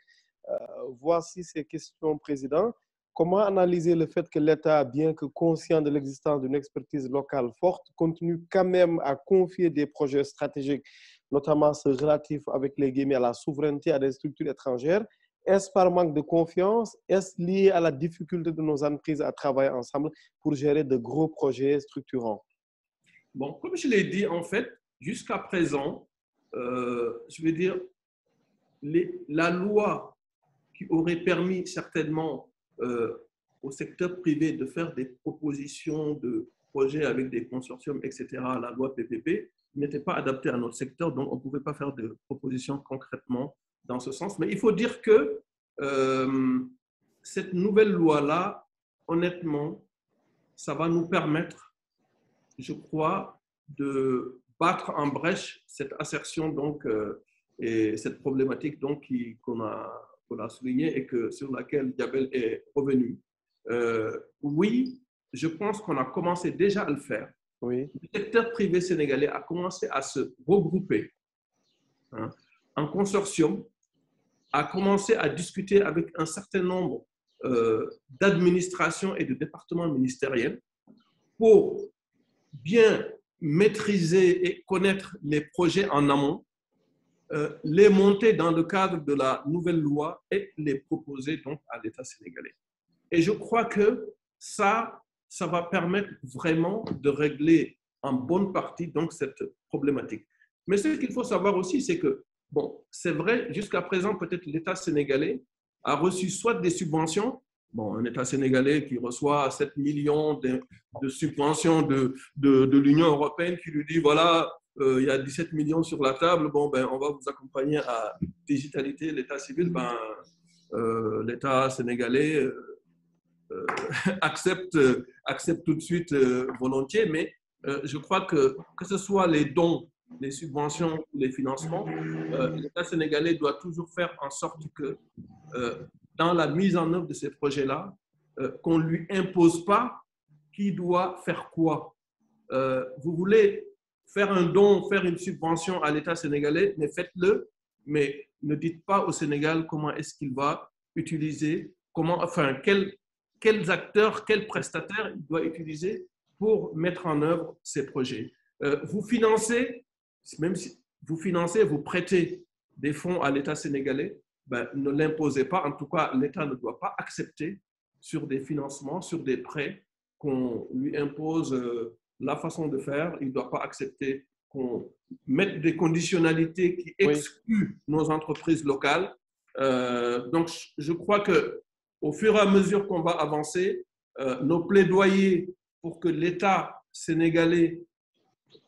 Voici ces questions, Président. Comment analyser le fait que l'État, bien que conscient de l'existence d'une expertise locale forte, continue quand même à confier des projets stratégiques, notamment ceux relatifs avec les guillemets à la souveraineté à des structures étrangères? Est-ce par manque de confiance? Est-ce lié à la difficulté de nos entreprises à travailler ensemble pour gérer de gros projets structurants? Bon, comme je l'ai dit, en fait, jusqu'à présent, je veux dire, la loi qui aurait permis certainement au secteur privé de faire des propositions de projets avec des consortiums, etc., la loi PPP, n'était pas adaptée à notre secteur, donc on ne pouvait pas faire de propositions concrètement dans ce sens. Mais il faut dire que cette nouvelle loi-là, honnêtement, ça va nous permettre, je crois, de battre en brèche cette assertion donc, et cette problématique donc, qu'on a souligné et sur laquelle Diabel est revenu. Oui, je pense qu'on a commencé déjà à le faire. Oui. Le secteur privé sénégalais a commencé à se regrouper en consortium, a commencé à discuter avec un certain nombre d'administrations et de départements ministériels pour bien maîtriser et connaître les projets en amont, les monter dans le cadre de la nouvelle loi et les proposer donc à l'État sénégalais. Et je crois que ça va permettre vraiment de régler en bonne partie donc cette problématique. Mais ce qu'il faut savoir aussi, c'est que, bon, c'est vrai, jusqu'à présent, peut-être l'État sénégalais a reçu soit des subventions, bon, un État sénégalais qui reçoit 7 millions de subventions de l'Union européenne qui lui dit, voilà, il y a 17 millions sur la table, bon, ben, on va vous accompagner à digitalité, l'état civil, ben, l'État sénégalais accepte tout de suite volontiers, mais je crois que ce soit les dons, les subventions ou les financements, l'État sénégalais doit toujours faire en sorte que dans la mise en œuvre de ces projets-là, qu'on ne lui impose pas qui doit faire quoi. Vous voulez faire un don, faire une subvention à l'État sénégalais, mais faites-le, mais ne dites pas au Sénégal comment est-ce qu'il va utiliser, quels acteurs, quels prestataires il doit utiliser pour mettre en œuvre ces projets. Vous financez, même si vous financez, vous prêtez des fonds à l'État sénégalais, ben, ne l'imposez pas. En tout cas, l'État ne doit pas accepter sur des financements, sur des prêts qu'on lui impose la façon de faire. Il ne doit pas accepter qu'on mette des conditionnalités qui excluent nos entreprises locales. Donc, je crois qu'au fur et à mesure qu'on va avancer, nos plaidoyers pour que l'État sénégalais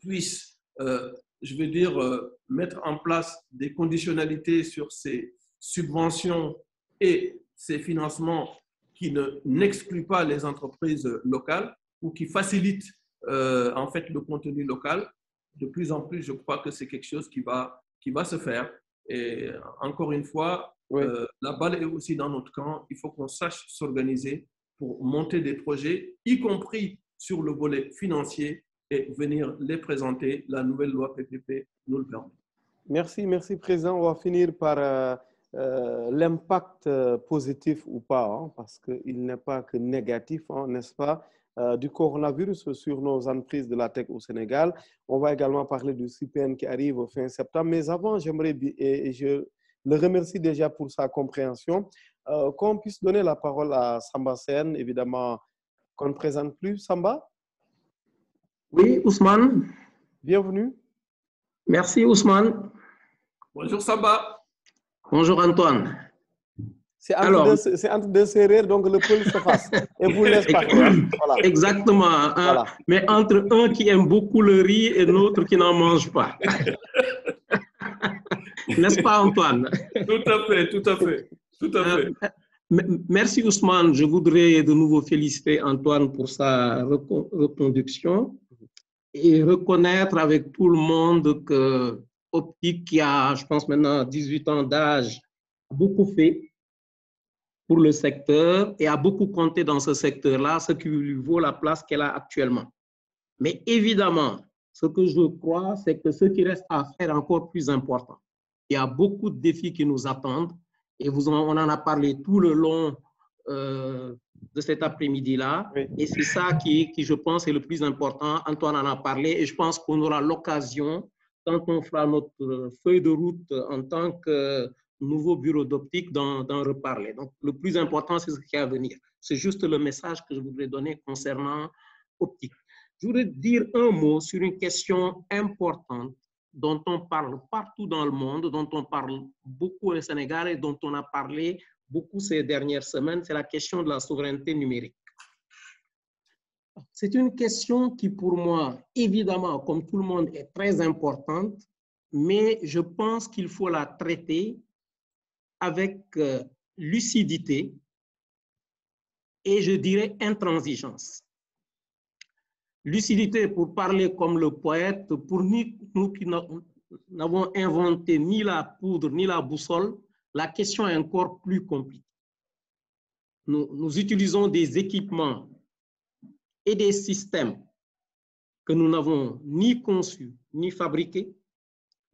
puisse, je veux dire, mettre en place des conditionnalités sur ces subventions et ces financements qui n'excluent pas les entreprises locales ou qui facilitent en fait le contenu local. De plus en plus, je crois que c'est quelque chose qui va se faire. Et encore une fois, la balle est aussi dans notre camp. Il faut qu'on sache s'organiser pour monter des projets, y compris sur le volet financier, et venir les présenter. La nouvelle loi PPP nous le permet. Merci, merci Président. On va finir par l'impact positif ou pas, hein, parce qu'il n'est pas que négatif, hein, n'est-ce pas, du coronavirus sur nos entreprises de la tech au Sénégal. On va également parler du CPN qui arrive fin septembre. Mais avant, j'aimerais, et je le remercie déjà pour sa compréhension, qu'on puisse donner la parole à Samba Sen, évidemment, qu'on ne présente plus. Samba? Oui, Ousmane. Bienvenue. Merci, Ousmane. Bonjour, Samba. Bonjour, Antoine. C'est entre deux serrères, donc le peul se fasse. Et vous laisse parler. Voilà. Exactement. Hein. Voilà. Mais entre un qui aime beaucoup le riz et l'autre qui n'en mange pas. N'est-ce pas, Antoine? Tout à fait, tout à fait. Tout à fait. Merci, Ousmane. Je voudrais de nouveau féliciter Antoine pour sa reconduction et reconnaître avec tout le monde que Optic, qui a, je pense maintenant, 18 ans d'âge, a beaucoup fait pour le secteur et a beaucoup compté dans ce secteur-là, ce qui lui vaut la place qu'elle a actuellement. Mais évidemment, ce que je crois, c'est que ce qui reste à faire est encore plus important. Il y a beaucoup de défis qui nous attendent et on en a parlé tout le long de cet après-midi-là. Oui. Et c'est ça qui, je pense, est le plus important. Antoine en a parlé et je pense qu'on aura l'occasion, quand on fera notre feuille de route en tant que nouveau bureau d'Optic, d'en reparler. Donc, le plus important, c'est ce qui est à venir. C'est juste le message que je voudrais donner concernant Optic. Je voudrais dire un mot sur une question importante dont on parle partout dans le monde, dont on parle beaucoup au Sénégal et dont on a parlé beaucoup ces dernières semaines, c'est la question de la souveraineté numérique. C'est une question qui, pour moi, évidemment, comme tout le monde, est très importante, mais je pense qu'il faut la traiter avec lucidité et, je dirais, intransigeance. Lucidité, pour parler comme le poète, pour nous qui n'avons inventé ni la poudre ni la boussole, la question est encore plus compliquée. Nous utilisons des équipements et des systèmes que nous n'avons ni conçus ni fabriqués.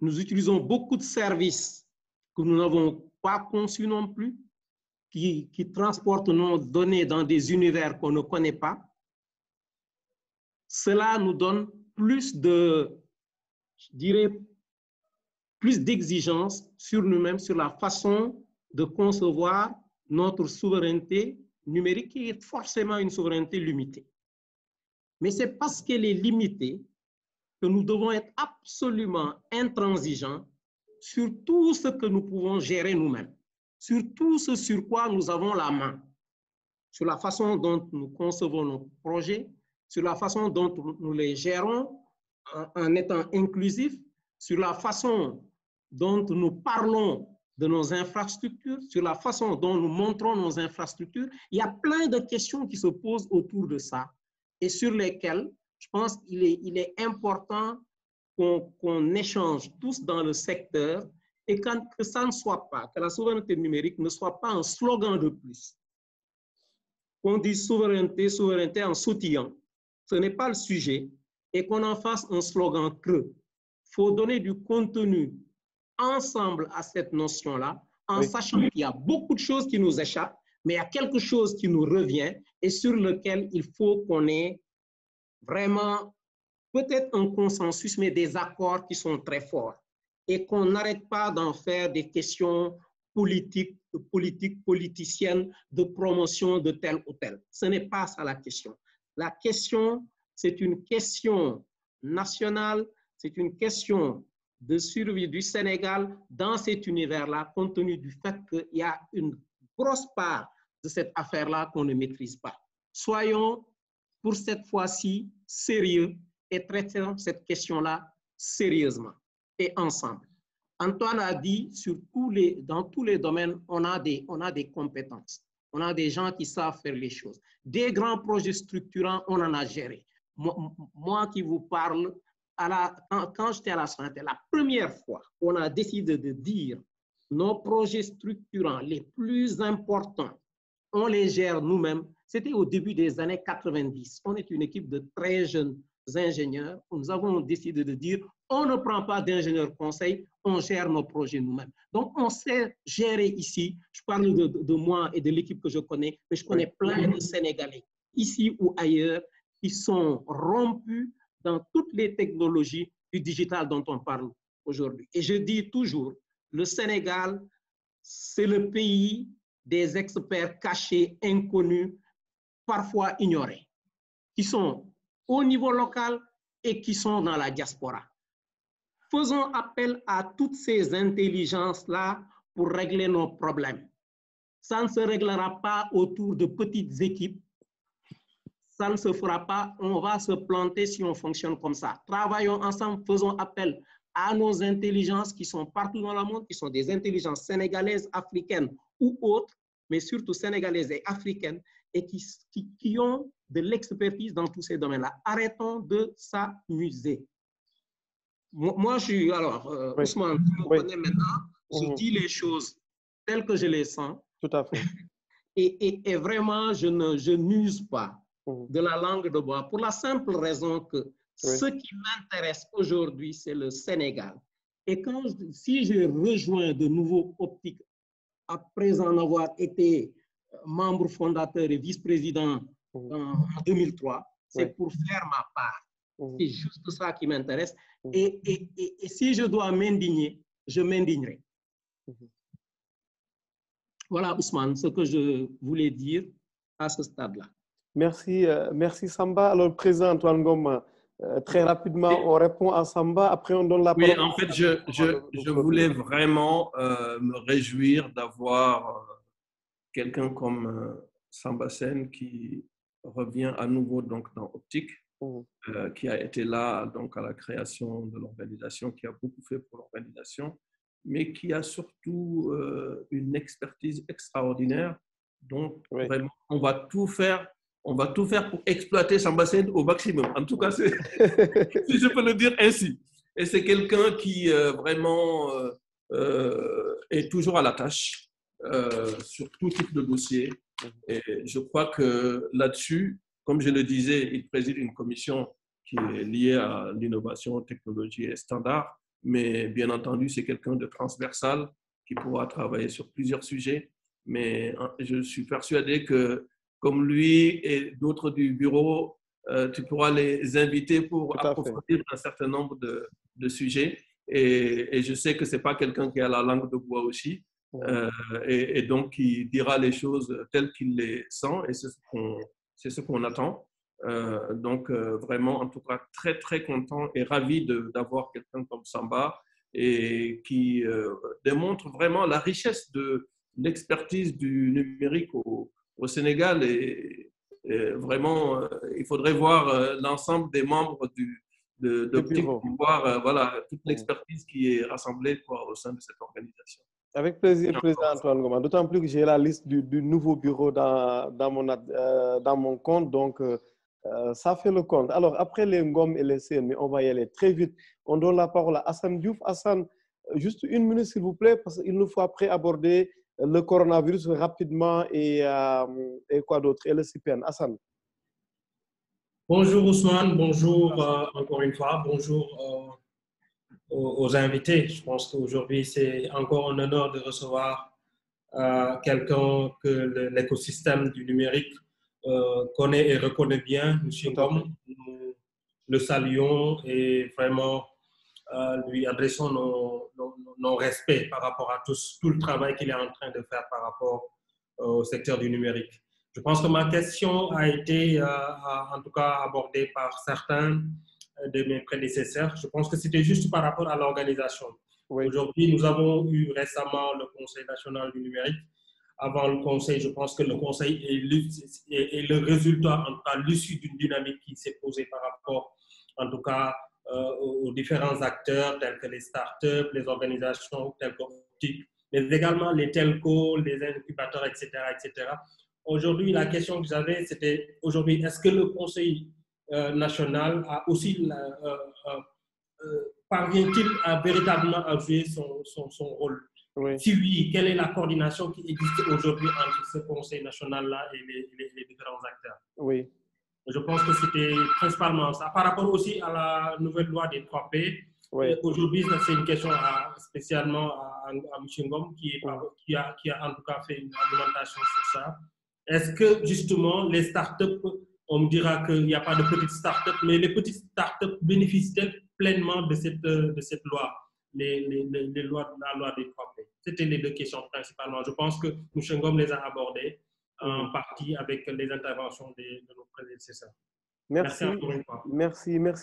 Nous utilisons beaucoup de services que nous n'avons pas conçus non plus, qui transportent nos données dans des univers qu'on ne connaît pas. Cela nous donne plus de, je dirais, plus d'exigences sur nous-mêmes, sur la façon de concevoir notre souveraineté numérique, qui est forcément une souveraineté limitée. Mais c'est parce qu'elle est limitée que nous devons être absolument intransigeants sur tout ce que nous pouvons gérer nous-mêmes, sur tout ce sur quoi nous avons la main, sur la façon dont nous concevons nos projets, sur la façon dont nous les gérons en étant inclusifs, sur la façon dont nous parlons de nos infrastructures, sur la façon dont nous montrons nos infrastructures. Il y a plein de questions qui se posent autour de ça et sur lesquelles je pense qu'il est important qu'on échange tous dans le secteur et que ça ne soit pas, que la souveraineté numérique ne soit pas un slogan de plus. Qu'on dise souveraineté, souveraineté en sautillant. Ce n'est pas le sujet et qu'on en fasse un slogan creux. Il faut donner du contenu ensemble à cette notion-là, en sachant qu'il y a beaucoup de choses qui nous échappent, mais il y a quelque chose qui nous revient et sur lequel il faut qu'on ait vraiment peut-être un consensus, mais des accords qui sont très forts et qu'on n'arrête pas d'en faire des questions politiques, politiciennes, de promotion de tel ou tel. Ce n'est pas ça la question. La question, c'est une question nationale, c'est une question de survie du Sénégal dans cet univers-là, compte tenu du fait qu'il y a une grosse part de cette affaire-là qu'on ne maîtrise pas. Soyons, pour cette fois-ci, sérieux et traitons cette question-là sérieusement et ensemble. Antoine a dit, dans tous les domaines, on a des compétences. On a des gens qui savent faire les choses. Des grands projets structurants, on en a géré. Moi qui vous parle, quand j'étais à la santé, la première fois qu'on a décidé de dire nos projets structurants les plus importants, on les gère nous-mêmes, c'était au début des années 90. On est une équipe de très jeunes ingénieurs. Nous avons décidé de dire, on ne prend pas d'ingénieur conseil, on gère nos projets nous-mêmes. Donc, on sait gérer ici. Je parle de moi et de l'équipe que je connais, mais je connais plein de Sénégalais, ici ou ailleurs, qui sont rompus dans toutes les technologies du digital dont on parle aujourd'hui. Et je dis toujours, le Sénégal, c'est le pays des experts cachés, inconnus, parfois ignorés, qui sont au niveau local et qui sont dans la diaspora. Faisons appel à toutes ces intelligences-là pour régler nos problèmes. Ça ne se réglera pas autour de petites équipes. Ça ne se fera pas. On va se planter si on fonctionne comme ça. Travaillons ensemble, faisons appel à nos intelligences qui sont partout dans le monde, qui sont des intelligences sénégalaises, africaines ou autres, mais surtout sénégalaises et africaines, et qui ont de l'expertise dans tous ces domaines-là. Arrêtons de s'amuser. Moi, je suis, alors, Ousmane, vous me connaissez maintenant, je dis les choses telles que je les sens. Tout à fait. Et vraiment, je n'use pas de la langue de bois pour la simple raison que ce qui m'intéresse aujourd'hui, c'est le Sénégal. Et si je rejoins de nouveau Optique, après en avoir été membre fondateur et vice-président en 2003, c'est pour faire ma part. C'est juste ça qui m'intéresse. Et si je dois m'indigner, je m'indignerai. Voilà, Ousmane, ce que je voulais dire à ce stade-là. Merci, merci Samba. Alors, président Antoine Ngom, très rapidement, on répond à Samba. Après, on donne la parole. Oui, en fait, je voulais vraiment me réjouir d'avoir quelqu'un comme Samba Sen qui revient à nouveau donc, dans Optique, qui a été là donc, à la création de l'organisation, qui a beaucoup fait pour l'organisation, mais qui a surtout une expertise extraordinaire. Donc, vraiment, on va tout faire pour exploiter Samba Sen au maximum. En tout cas, si je peux le dire ainsi. Et c'est quelqu'un qui vraiment est toujours à la tâche sur tout type de dossier. Et je crois que là-dessus, comme je le disais, il préside une commission qui est liée à l'innovation, technologie et standards. Mais bien entendu, c'est quelqu'un de transversal qui pourra travailler sur plusieurs sujets. Mais je suis persuadé que, comme lui et d'autres du bureau, tu pourras les inviter pour approfondir un certain nombre de sujets. Et je sais que ce n'est pas quelqu'un qui a la langue de bois aussi, et donc qui dira les choses telles qu'il les sent, et c'est ce qu'on attend. Donc, vraiment, en tout cas, très, très content et ravi d'avoir quelqu'un comme Samba et qui démontre vraiment la richesse de l'expertise du numérique au Sénégal. Et vraiment, il faudrait voir l'ensemble des membres d'Optique pour voir voilà, toute l'expertise qui est rassemblée au sein de cette organisation. Avec plaisir, président Antoine Ngom. D'autant plus que j'ai la liste du nouveau bureau dans mon compte. Donc, ça fait le compte. Alors, après les Ngom et les CN, on va y aller très vite. On donne la parole à Hassan Diouf. Hassan, juste une minute, s'il vous plaît, parce qu'il nous faut après aborder le coronavirus rapidement et quoi d'autre, et le CPN. Hassan. Bonjour Ousmane, bonjour encore une fois, bonjour aux invités. Je pense qu'aujourd'hui, c'est encore un honneur de recevoir quelqu'un que l'écosystème du numérique connaît et reconnaît bien, M. Ngom. Nous le saluons et vraiment lui adressons nos respects par rapport à tout le travail qu'il est en train de faire par rapport au secteur du numérique. Je pense que ma question a été en tout cas abordée par certains de mes prédécesseurs. Je pense que c'était juste par rapport à l'organisation. Aujourd'hui, nous avons eu récemment le Conseil national du numérique. Avant le Conseil, je pense que le Conseil est le résultat, en tout cas l'issue d'une dynamique qui s'est posée par rapport, en tout cas, aux différents acteurs tels que les startups, les organisations telles qu'Optique, mais également les telcos, les incubateurs, etc., etc. Aujourd'hui, la question que j'avais, c'était aujourd'hui, est-ce que le Conseil national a aussi parvient-il à véritablement à jouer son rôle? Si oui, quelle est la coordination qui existe aujourd'hui entre ce Conseil national-là et les différents acteurs? Oui. Je pense que c'était principalement ça. Par rapport aussi à la nouvelle loi des 3P, aujourd'hui, c'est une question spécialement à M. Ngom qui a en tout cas fait une argumentation sur ça. Est-ce que justement les startups on me dira qu'il n'y a pas de petites start-up, mais les petites start-up bénéficient pleinement de cette loi, les lois, la loi des 3P. C'était les deux questions principalement. Je pense que M. Ngom les a abordées en partie avec les interventions de nos prédécesseurs. Merci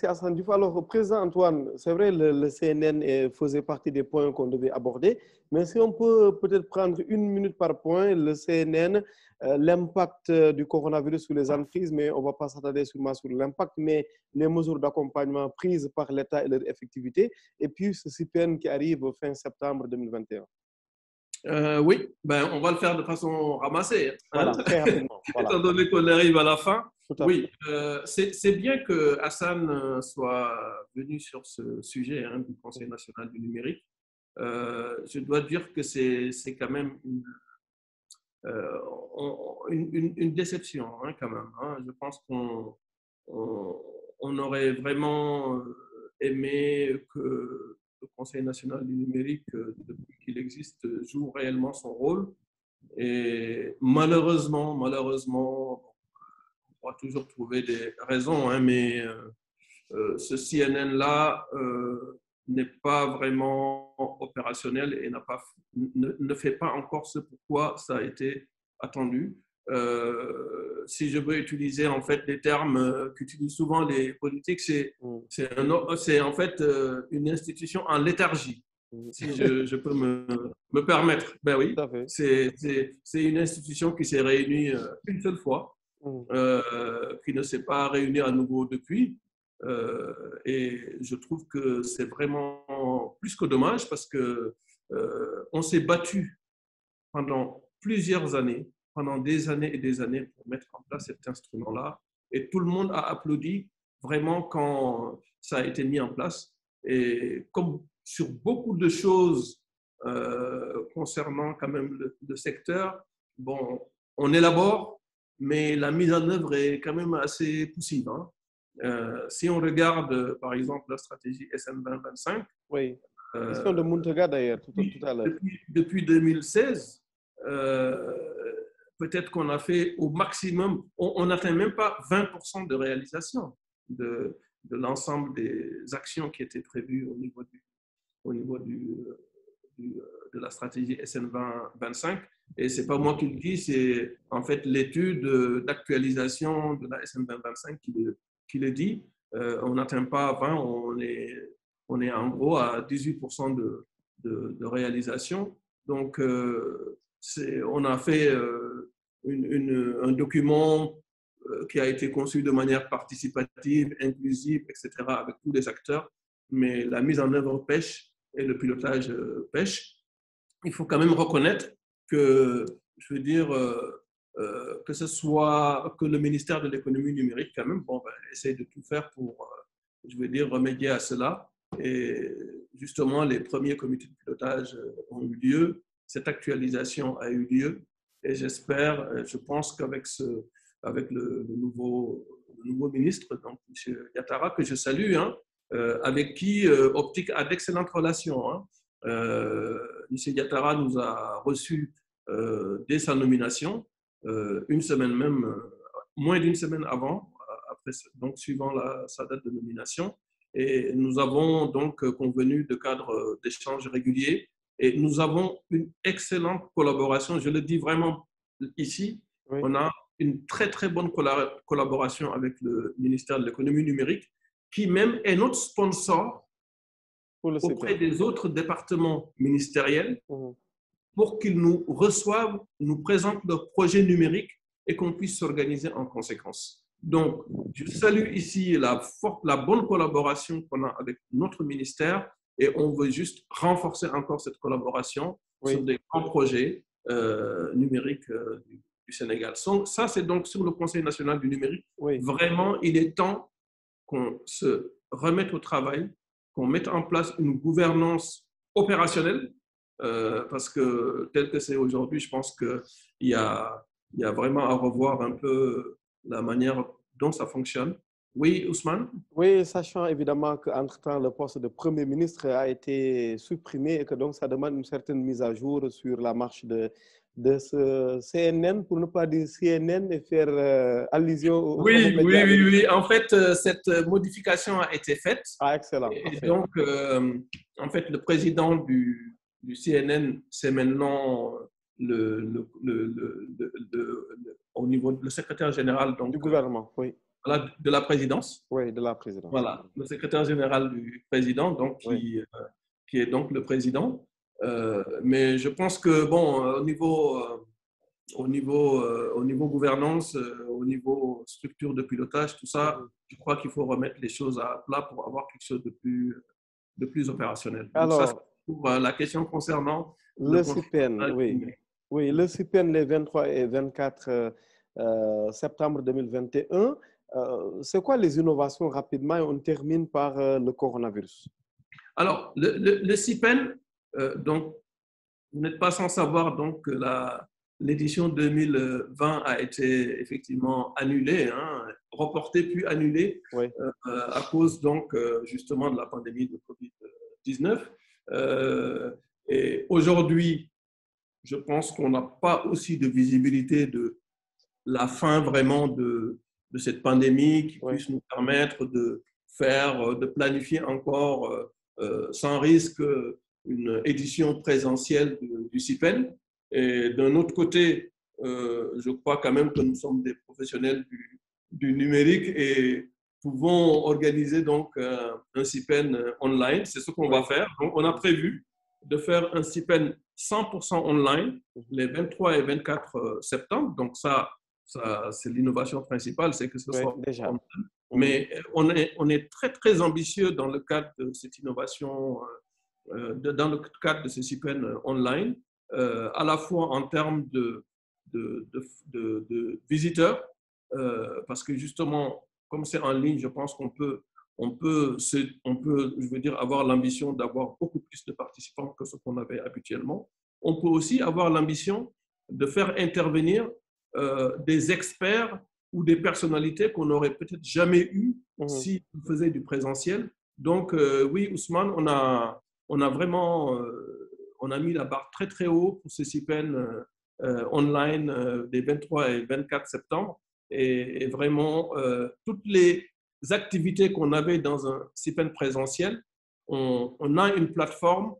Hassan Diouf. Alors, Président Antoine, c'est vrai, le CNN faisait partie des points qu'on devait aborder, mais si on peut peut-être prendre 1 minute par point, le CNN, l'impact du coronavirus sur les entreprises, mais on ne va pas s'attarder seulement sur l'impact, mais les mesures d'accompagnement prises par l'État et leur effectivité, et puis ce CPN qui arrive fin septembre 2021. Oui, ben, on va le faire de façon ramassée. Voilà, très rapidement. Voilà. Étant donné qu'on arrive à la fin, oui, c'est bien que Hassan soit venu sur ce sujet du Conseil national du numérique. Je dois dire que c'est quand même une déception, quand même. Je pense qu'on aurait vraiment aimé que le Conseil national du numérique, depuis qu'il existe, joue réellement son rôle. Et malheureusement, on va toujours trouver des raisons, mais ce CNN-là n'est pas vraiment opérationnel et ne fait pas encore ce pourquoi ça a été attendu. Si je veux utiliser en fait des termes qu'utilisent souvent les politiques, c'est en fait une institution en léthargie, si je peux me permettre. Ben oui, c'est une institution qui s'est réunie une seule fois, qui ne s'est pas réunie à nouveau depuis. Et je trouve que c'est vraiment plus que dommage parce que on s'est battu pendant plusieurs années, pendant des années et des années pour mettre en place cet instrument-là. Et tout le monde a applaudi vraiment quand ça a été mis en place. Et comme sur beaucoup de choses concernant quand même le secteur, bon, on élabore, mais la mise en œuvre est quand même assez poussive. Si on regarde, par exemple, la stratégie SN 2025, oui. Question de Muntega d'ailleurs, tout à l'heure. Depuis 2016, peut-être qu'on a fait au maximum, on n'atteint même pas 20% de réalisation de l'ensemble des actions qui étaient prévues au niveau de la stratégie SN 2025. Et ce n'est pas moi qui le dis, c'est en fait l'étude d'actualisation de la SN 2025 qui le dit. On n'atteint pas 20, on est en gros à 18% de réalisation. Donc, on a fait un document qui a été conçu de manière participative, inclusive, etc., avec tous les acteurs, mais la mise en œuvre pêche et le pilotage pêche. Il faut quand même reconnaître que, je veux dire, que ce soit que le ministère de l'économie numérique, quand même, essaie de tout faire pour, je veux dire, remédier à cela. Et justement, les premiers comités de pilotage ont eu lieu, cette actualisation a eu lieu, et j'espère, je pense qu'avec le nouveau ministre, donc M. Yattara, que je salue, avec qui Optic a d'excellentes relations. M. Yattara nous a reçus dès sa nomination, une semaine même, moins d'une semaine avant, après, donc suivant sa date de nomination. Et nous avons donc convenu de cadres d'échanges réguliers et nous avons une excellente collaboration. Je le dis vraiment ici, oui. On a une très très bonne collaboration avec le ministère de l'économie numérique qui même est notre sponsor auprès des autres départements ministériels pour qu'ils nous reçoivent, nous présentent leurs projets numériques et qu'on puisse s'organiser en conséquence. Donc, je salue ici la bonne collaboration qu'on a avec notre ministère et on veut juste renforcer encore cette collaboration sur des grands projets numériques du Sénégal. Ça, c'est donc sur le Conseil national du numérique. Vraiment, il est temps qu'on se remette au travail, qu'on mette en place une gouvernance opérationnelle parce que tel que c'est aujourd'hui, je pense qu'il y a vraiment à revoir un peu la manière dont ça fonctionne. Oui, Ousmane? Oui, sachant évidemment qu'entre-temps, le poste de Premier ministre a été supprimé et que donc ça demande une certaine mise à jour sur la marche de de ce CNN, pour ne pas dire CNN, et faire allusion aux Oui, médias. oui. En fait, cette modification a été faite. Ah, excellent. Et donc, en fait, le président du CNN, c'est maintenant au niveau le secrétaire général donc, du gouvernement, oui. De la présidence. Oui, de la présidence. Voilà, le secrétaire général du président, donc, oui. qui est donc le président. Mais je pense que, bon, au niveau gouvernance, au niveau structure de pilotage, tout ça, je crois qu'il faut remettre les choses à plat pour avoir quelque chose de plus opérationnel. Donc alors, ça, c'est pour la question concernant le CIPEN, oui. Oui, le CIPEN les 23 et 24 septembre 2021. C'est quoi les innovations rapidement et on termine par le coronavirus? Alors, le CIPEN, donc, vous n'êtes pas sans savoir donc, que l'édition 2020 a été effectivement annulée, hein, reportée puis annulée oui. À cause donc justement de la pandémie de Covid-19. Et aujourd'hui, je pense qu'on n'a pas aussi de visibilité de la fin vraiment de cette pandémie qui puisse nous permettre de planifier encore sans risque une édition présentielle du CIPEN. Et d'un autre côté, je crois quand même que nous sommes des professionnels du numérique et pouvons organiser donc un CIPEN online. C'est ce qu'on va faire. Donc, on a prévu de faire un CIPEN 100% online les 23 et 24 septembre. Donc, ça c'est l'innovation principale, c'est que ce soit déjà. online. Mais on est très, très ambitieux dans le cadre de cette innovation, dans le cadre de ce CIPEN online, à la fois en termes de visiteurs, parce que justement, comme c'est en ligne, je pense qu'on peut, je veux dire, avoir l'ambition d'avoir beaucoup plus de participants que ce qu'on avait habituellement. On peut aussi avoir l'ambition de faire intervenir des experts ou des personnalités qu'on n'aurait peut-être jamais eues si on faisait du présentiel. Donc, oui, Ousmane, on a vraiment on a mis la barre très, très haut pour ce CIPEN online des 23 et 24 septembre. Et vraiment, toutes les activités qu'on avait dans un CIPEN présentiel, on a une plateforme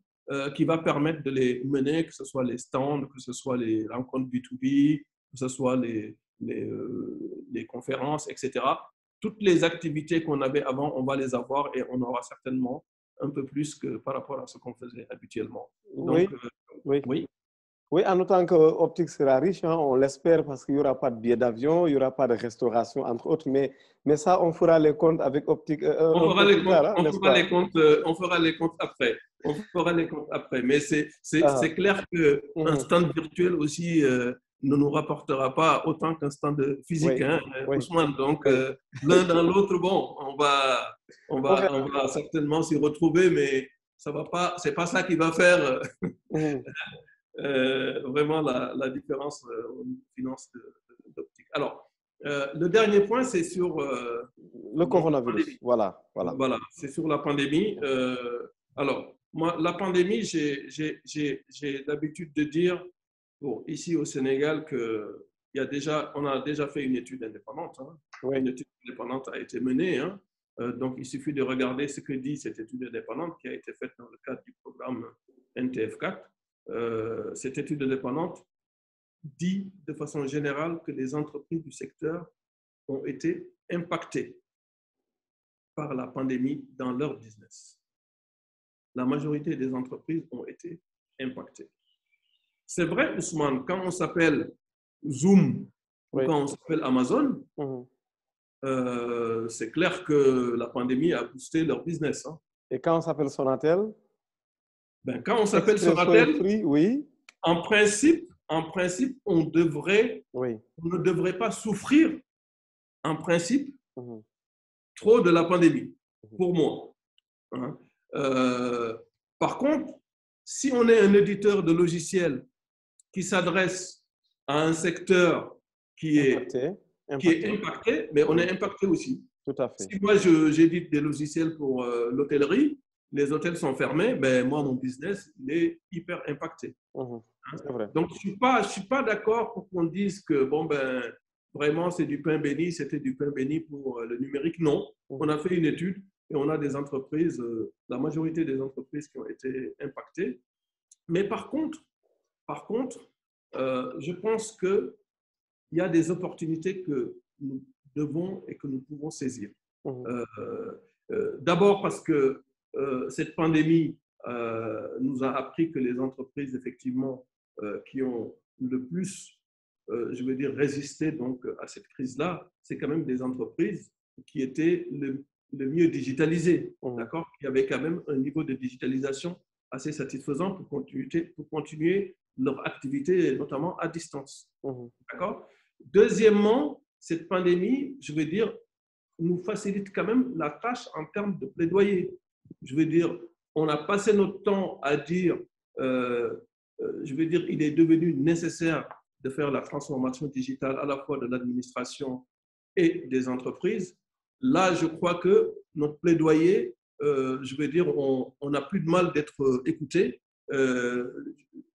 qui va permettre de les mener, que ce soit les stands, que ce soit les rencontres B2B, que ce soit les conférences, etc. Toutes les activités qu'on avait avant, on va les avoir et on aura certainement un peu plus que par rapport à ce qu'on faisait habituellement. Donc, oui. Oui, en autant qu'Optic sera riche, hein, on l'espère parce qu'il n'y aura pas de billets d'avion, il n'y aura pas de restauration, entre autres, mais ça, on fera les comptes avec Optic. On fera les comptes après. On fera les comptes après. Mais c'est clair qu'un stand virtuel aussi ne nous rapportera pas autant qu'un stand physique, hein, Ousmane. Donc, l'un dans l'autre, bon, on va certainement s'y retrouver, mais ça va pas, c'est pas ça qui va faire vraiment la différence aux finances d'Optic. Alors, le dernier point, c'est sur le coronavirus. Voilà, c'est sur la pandémie. Alors, moi, la pandémie, j'ai l'habitude de dire, bon, ici au Sénégal, on a déjà fait une étude indépendante. Hein. Une étude indépendante a été menée. Hein. Donc, il suffit de regarder ce que dit cette étude indépendante qui a été faite dans le cadre du programme NTF4. Cette étude indépendante dit de façon générale que les entreprises du secteur ont été impactées par la pandémie dans leur business. La majorité des entreprises ont été impactées. C'est vrai, Ousmane, quand on s'appelle Zoom ou quand on s'appelle Amazon, c'est clair que la pandémie a boosté leur business. Hein. Et quand on s'appelle Sonatel? Quand on s'appelle Sonatel, oui. En principe, on ne devrait pas souffrir, en principe, trop de la pandémie, pour moi. Hein. Par contre, si on est un éditeur de logiciels qui s'adresse à un secteur qui est impacté, mais on est impacté aussi. Tout à fait. Si moi, j'édite des logiciels pour l'hôtellerie, les hôtels sont fermés, ben moi, mon business, il est hyper impacté. C'est vrai. Donc, je ne suis pas d'accord pour qu'on dise que, bon, ben, vraiment, c'est du pain béni, c'était du pain béni pour le numérique. Non, on a fait une étude et on a des entreprises, la majorité des entreprises qui ont été impactées. Mais par contre, je pense qu'il y a des opportunités que nous devons et que nous pouvons saisir. D'abord parce que cette pandémie nous a appris que les entreprises, effectivement, qui ont le plus, je veux dire, résisté donc, à cette crise-là, c'est quand même des entreprises qui étaient le mieux digitalisées, d'accord, qui avaient quand même un niveau de digitalisation assez satisfaisant pour continuer leur activité, notamment à distance. D'accord. Deuxièmement, cette pandémie, je veux dire, nous facilite quand même la tâche en termes de plaidoyer. Je veux dire, on a passé notre temps à dire, je veux dire, il est devenu nécessaire de faire la transformation digitale à la fois de l'administration et des entreprises. Là, je crois que notre plaidoyer, je veux dire, on n'a plus de mal d'être écouté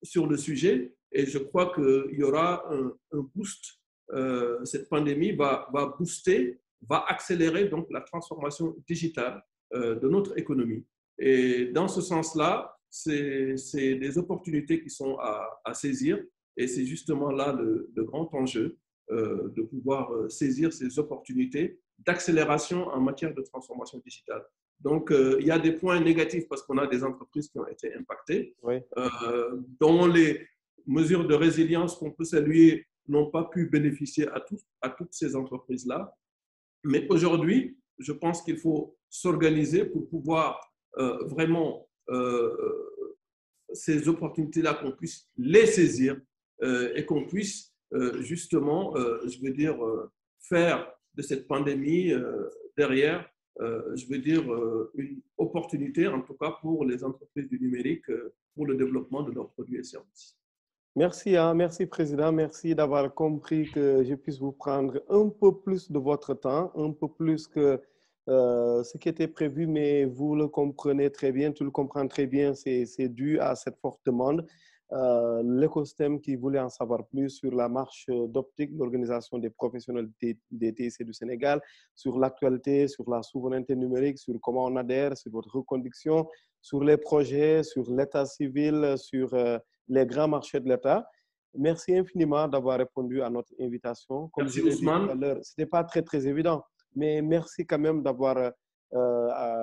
sur le sujet et je crois qu'il y aura un boost. Cette pandémie va booster, va accélérer donc la transformation digitale de notre économie. Et dans ce sens-là, c'est des opportunités qui sont à saisir et c'est justement là le grand enjeu de pouvoir saisir ces opportunités d'accélération en matière de transformation digitale. Donc, il y a des points négatifs parce qu'on a des entreprises qui ont été impactées, dont les mesures de résilience qu'on peut saluer n'ont pas pu bénéficier à toutes ces entreprises-là. Mais aujourd'hui, je pense qu'il faut s'organiser pour pouvoir vraiment ces opportunités-là, qu'on puisse les saisir et qu'on puisse justement, je veux dire, faire de cette pandémie derrière, je veux dire, une opportunité, en tout cas pour les entreprises du numérique, pour le développement de leurs produits et services. Merci, hein, merci Président, merci d'avoir compris que je puisse vous prendre un peu plus de votre temps, un peu plus que ce qui était prévu, mais vous le comprenez très bien, tu le comprends très bien, c'est dû à cette forte demande. L'écosystème qui voulait en savoir plus sur la marche d'Optic, l'organisation des professionnels des TIC du Sénégal, sur l'actualité, sur la souveraineté numérique, sur comment on adhère, sur votre reconduction, sur les projets, sur l'état civil, sur les grands marchés de l'État. Merci infiniment d'avoir répondu à notre invitation. Comme merci Ousmane. Ce n'était pas très évident, mais merci quand même d'avoir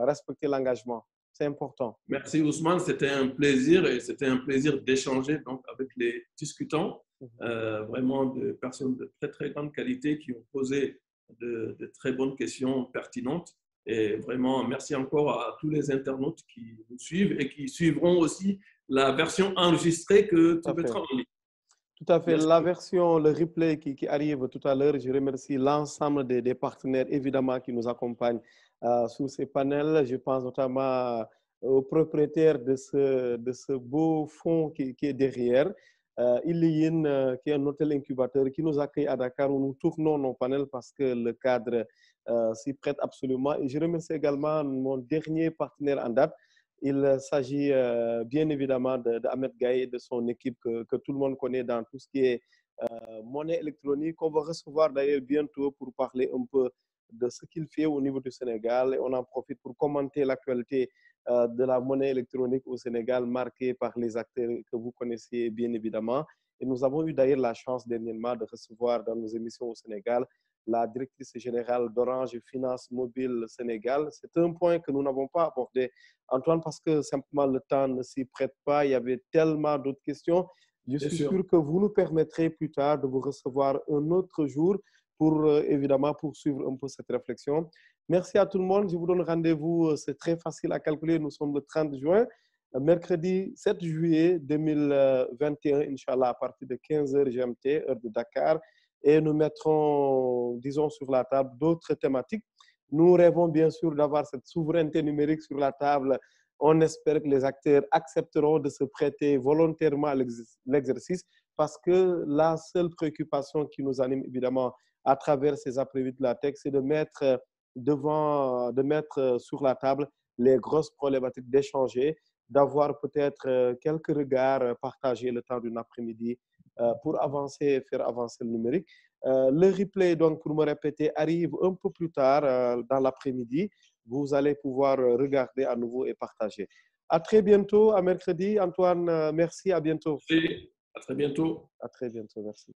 respecté l'engagement. C'est important. Merci Ousmane, c'était un plaisir et c'était un plaisir d'échanger donc avec les discutants, vraiment de personnes de très grande qualité qui ont posé de très bonnes questions pertinentes. Et vraiment, merci encore à tous les internautes qui nous suivent et qui suivront aussi la version enregistrée que tu mettras en ligne. Tout à fait. Merci. La version, le replay qui arrive tout à l'heure, je remercie l'ensemble des partenaires, évidemment, qui nous accompagnent sur ces panels. Je pense notamment au propriétaire de ce beau fonds qui est derrière, Iliyin, qui est un hôtel incubateur qui nous accueille à Dakar où nous tournons nos panels parce que le cadre s'y prête absolument. Et je remercie également mon dernier partenaire en date. Il s'agit bien évidemment d'Ahmed Gaye et de son équipe que tout le monde connaît dans tout ce qui est monnaie électronique. On va recevoir d'ailleurs bientôt pour parler un peu de ce qu'il fait au niveau du Sénégal. Et on en profite pour commenter l'actualité de la monnaie électronique au Sénégal, marquée par les acteurs que vous connaissez bien évidemment. Et nous avons eu d'ailleurs la chance dernièrement de recevoir dans nos émissions au Sénégal la directrice générale d'Orange Finance Mobile Sénégal. C'est un point que nous n'avons pas abordé, Antoine, parce que simplement le temps ne s'y prête pas. Il y avait tellement d'autres questions. Je suis sûr que vous nous permettrez plus tard de vous recevoir un autre jour pour évidemment poursuivre un peu cette réflexion. Merci à tout le monde. Je vous donne rendez-vous. C'est très facile à calculer. Nous sommes le 30 juin, mercredi 7 juillet 2021, Inch'Allah, à partir de 15h GMT, heure de Dakar. Et nous mettrons, disons, sur la table d'autres thématiques. Nous rêvons bien sûr d'avoir cette souveraineté numérique sur la table. On espère que les acteurs accepteront de se prêter volontairement à l'exercice parce que la seule préoccupation qui nous anime évidemment à travers ces après-midi de la tech, c'est de mettre sur la table les grosses problématiques, d'échanger, d'avoir peut-être quelques regards partagés le temps d'une après-midi pour avancer et faire avancer le numérique. Le replay, donc, pour me répéter, arrive un peu plus tard dans l'après-midi. Vous allez pouvoir regarder à nouveau et partager. À très bientôt, à mercredi. Antoine, merci, à bientôt. Et à très bientôt. À très bientôt, merci.